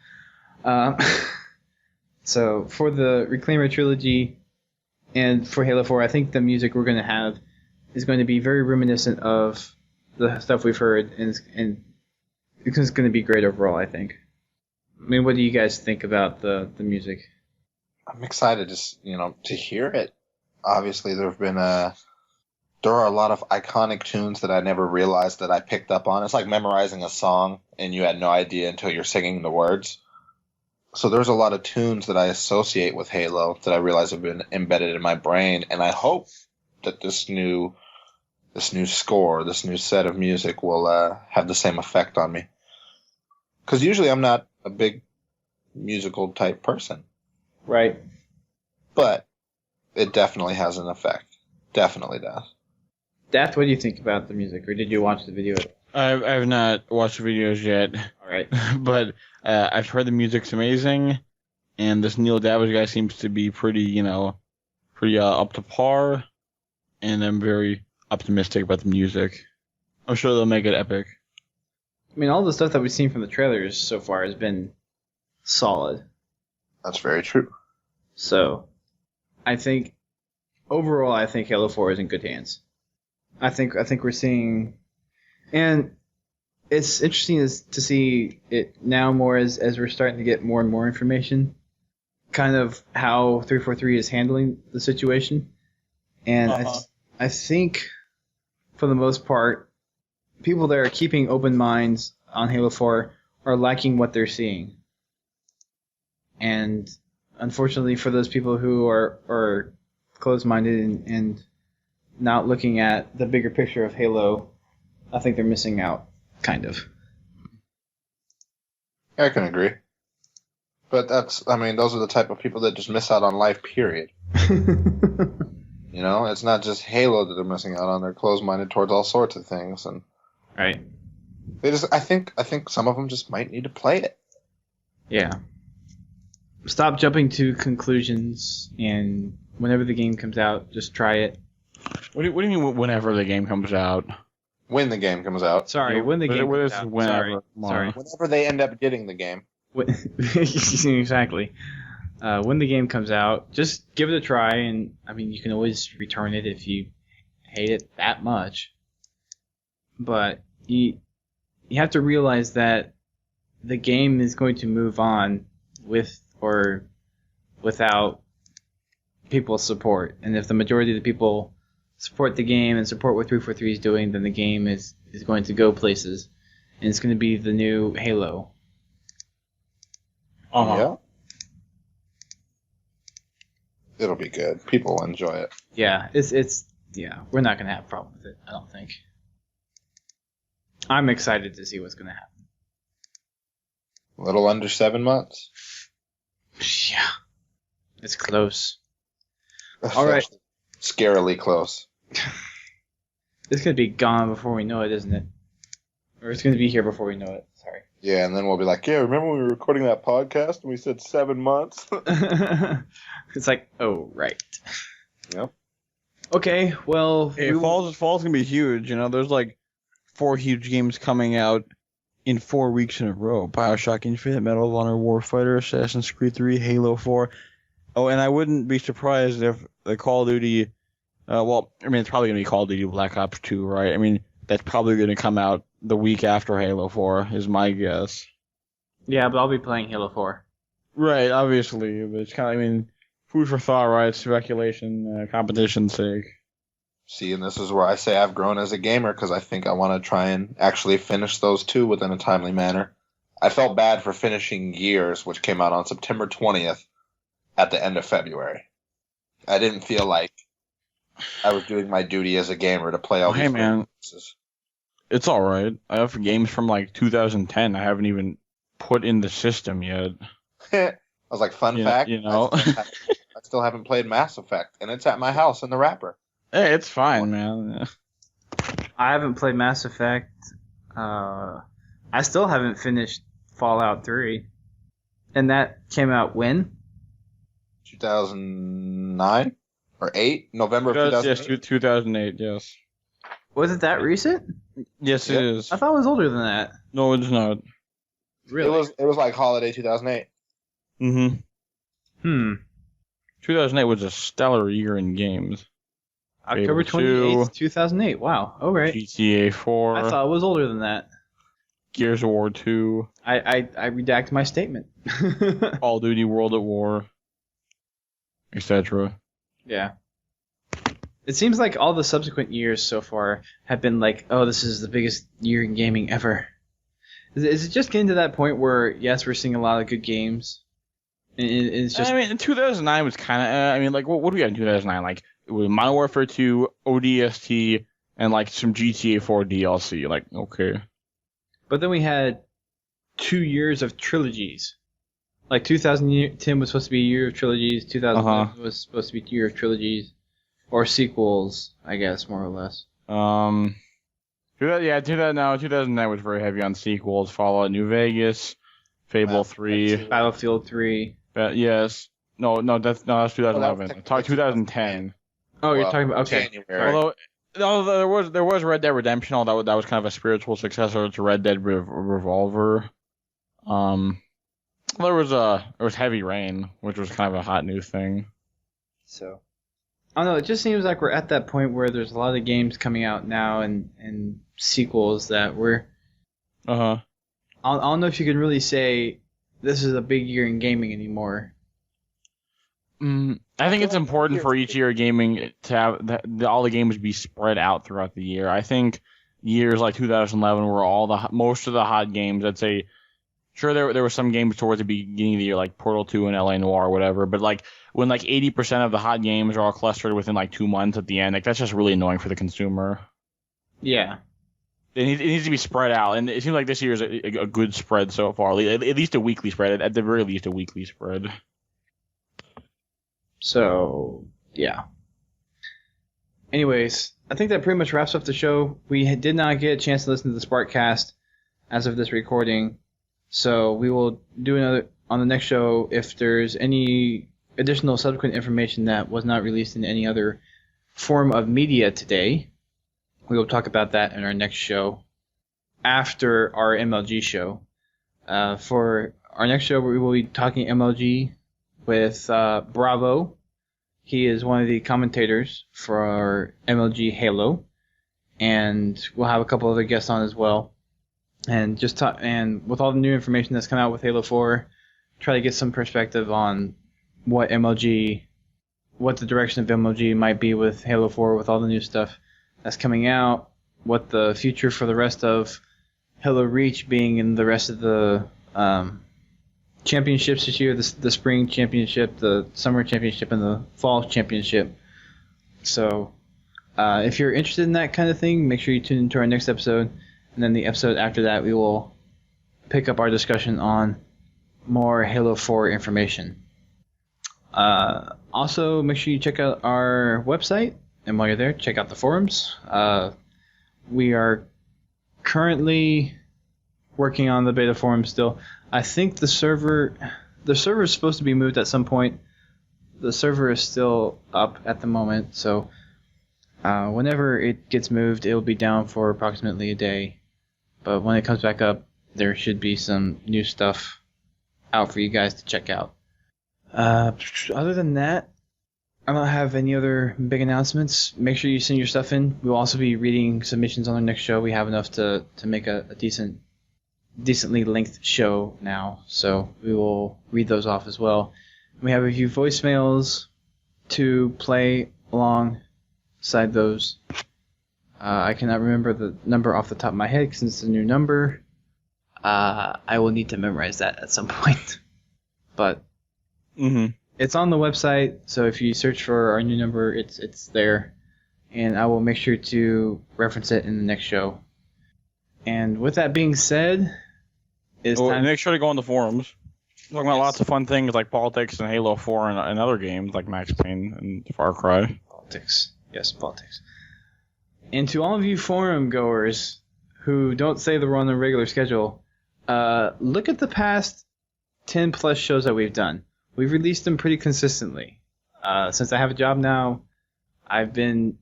So for the Reclaimer trilogy, and for Halo 4, I think the music we're going to have is going to be very reminiscent of the stuff we've heard, and it's going to be great overall, I think. I mean, what do you guys think about the music?
I'm excited to hear it. Obviously, there are a lot of iconic tunes that I never realized that I picked up on. It's like memorizing a song, and you had no idea until you're singing the words. So there's a lot of tunes that I associate with Halo that I realize have been embedded in my brain, and I hope that this new score, this new set of music will have the same effect on me. Because usually I'm not a big musical type person.
Right.
But it definitely has an effect. Definitely does.
Daft, what do you think about the music, or did you watch the video?
I have not watched the videos yet.
All right.
But I've heard the music's amazing, and this Neil Davidge guy seems to be pretty up to par, and I'm very optimistic about the music. I'm sure they'll make it epic.
I mean, all the stuff that we've seen from the trailers so far has been solid.
That's very true.
So, overall, I think Halo 4 is in good hands. I think we're seeing, and it's interesting to see it now more as we're starting to get more and more information, kind of how 343 is handling the situation. And I think, for the most part, people that are keeping open minds on Halo 4 are liking what they're seeing. And unfortunately for those people who are closed-minded and not looking at the bigger picture of Halo, I think they're missing out, kind of.
I can agree. But those are the type of people that just miss out on life, period. You know, it's not just Halo that they're missing out on. They're closed-minded towards all sorts of things, and
right.
I think some of them just might need to play it.
Yeah. Stop jumping to conclusions, and whenever the game comes out, just try it.
What do you mean whenever the game comes out?
When the game comes out.
Sorry, when the game comes out.
Whenever.
Sorry.
Whenever they end up getting the game.
Exactly. When the game comes out, just give it a try, and you can always return it if you hate it that much. But you have to realize that the game is going to move on with or without people's support. And if the majority of the people support the game and support what 343 is doing, then the game is going to go places. And it's going to be the new Halo.
Yeah. It'll be good. People will enjoy it.
Yeah, it's we're not going to have a problem with it, I don't think. I'm excited to see what's going to happen.
A little under 7 months.
Yeah. It's close. All right.
Scarily close.
It's going to be gone before we know it, isn't it? Or it's going to be here before we know it. Sorry.
Yeah, and then we'll be like, yeah, remember when we were recording that podcast and we said 7 months?
It's like, oh, right.
Yep.
Okay, well...
Hey, fall's going to be huge, you know? There's like 4 huge games coming out in 4 weeks in a row. BioShock Infinite, Medal of Honor Warfighter, Assassin's Creed 3, Halo 4. Oh, and I wouldn't be surprised if the Call of Duty... it's probably going to be Call of Duty Black Ops 2, right? That's probably going to come out the week after Halo 4, is my guess.
Yeah, but I'll be playing Halo 4.
Right, obviously. But it's kind of, food for thought, right? Speculation, competition's sake.
See, and this is where I say I've grown as a gamer, because I think I want to try and actually finish those two within a timely manner. I felt bad for finishing Gears, which came out on September 20th, at the end of February. I didn't feel like I was doing my duty as a gamer to play all these
games. It's alright. I have games from 2010 I haven't even put in the system yet.
I was like, fun fact,
you know.
I still haven't played Mass Effect, and it's at my house in the wrapper.
Hey, it's fine, man.
I haven't played Mass Effect. I still haven't finished Fallout 3. And that came out when?
2009? Or 8? November of 2008?
Yes, 2008, yes.
Was it that recent?
Yes, it is.
I thought it was older than that.
No, it's not.
Really?
It was like holiday 2008.
Mm-hmm. 2008 was a stellar year in games.
October 28th, 2008. Wow. All right.
GTA 4.
I thought it was older than that.
Gears of War 2.
I redact my statement.
Call of Duty World at War. Etc.
Yeah. It seems like all the subsequent years so far have been like, oh, this is the biggest year in gaming ever. Is it just getting to that point where, yes, we're seeing a lot of good games? And it's just...
in 2009 was kind of... what do we got in 2009? It was Modern Warfare 2, ODST, and, some GTA 4 DLC. Okay.
But then we had 2 years of trilogies. 2010 was supposed to be a year of trilogies. 2011 was supposed to be a year of trilogies. Or sequels, I guess, more or less.
2009 was very heavy on sequels. Fallout New Vegas, Fable 3.
Battlefield 3.
No, that's 2011. Talk 2010.
Oh, you're talking about... Okay.
January. Although there was Red Dead Redemption, although that was kind of a spiritual successor to Red Dead Revolver. There was Heavy Rain, which was kind of a hot new thing.
So, I don't know. It just seems like we're at that point where there's a lot of games coming out now and sequels that we're. I don't know if you can really say this is a big year in gaming anymore.
I think it's important for each year of gaming to have all the games be spread out throughout the year. I think years like 2011 were most of the hot games. I'd say, sure, there were some games towards the beginning of the year like Portal 2 and LA Noire or whatever, but when 80% of the hot games are all clustered within 2 months at the end, that's just really annoying for the consumer.
Yeah.
It needs to be spread out, and it seems like this year is a good spread so far. At least a weekly spread. At the very least, a weekly spread.
So, yeah. Anyways, I think that pretty much wraps up the show. We did not get a chance to listen to the Sparkcast as of this recording, so we will do another on the next show. If there's any additional subsequent information that was not released in any other form of media today, we will talk about that in our next show after our MLG show. For our next show, we will be talking MLG with Bravo. He is one of the commentators for our MLG Halo, and we'll have a couple other guests on as well. And and with all the new information that's come out with Halo 4, try to get some perspective on what the direction of MLG might be with Halo 4, with all the new stuff that's coming out, what the future for the rest of Halo Reach being in the rest of the championships this year, the spring championship, the summer championship, and the fall championship. So if you're interested in that kind of thing, make sure you tune into our next episode. And then the episode after that, we will pick up our discussion on more Halo 4 information. Also, make sure you check out our website. And while you're there, check out the forums. We are currently working on the beta forum still. I think the server is supposed to be moved at some point. The server is still up at the moment, so whenever it gets moved, it will be down for approximately a day. But when it comes back up, there should be some new stuff out for you guys to check out. Other than that, I don't have any other big announcements. Make sure you send your stuff in. We'll also be reading submissions on our next show. We have enough to make a decently length show now, so we will read those off as well. We have a few voicemails to play alongside those. I cannot remember the number off the top of my head since it's a new number. I will need to memorize that at some point. But it's on the website, so if you search for our new number, it's there. And I will make sure to reference it in the next show. And with that being said,
make sure to go on the forums. We're talking about lots of fun things like politics and Halo 4 and other games like Max Payne and Far Cry.
Politics. Yes, politics. And to all of you forum goers who don't say that we're on the regular schedule, look at the past 10 plus shows that we've done. We've released them pretty consistently. Since I have a job now, I've been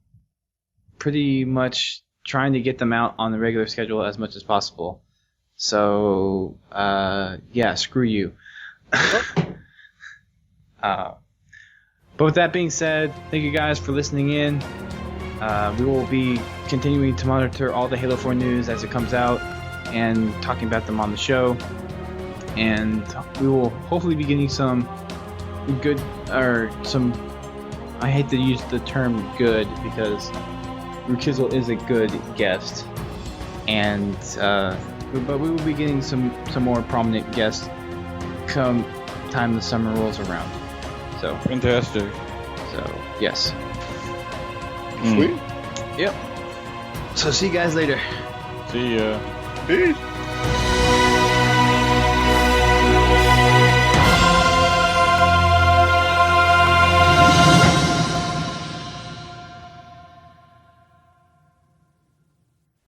pretty much trying to get them out on the regular schedule as much as possible. So, yeah, screw you. But with that being said, thank you guys for listening in. We will be continuing to monitor all the Halo 4 news as it comes out and talking about them on the show. And we will hopefully be getting some good, I hate to use the term good because Rukizzel is a good guest. And, but we will be getting some more prominent guests come time the summer rolls around. So
fantastic.
So yes.
Sweet.
Yep. So see you guys later.
See ya.
Peace.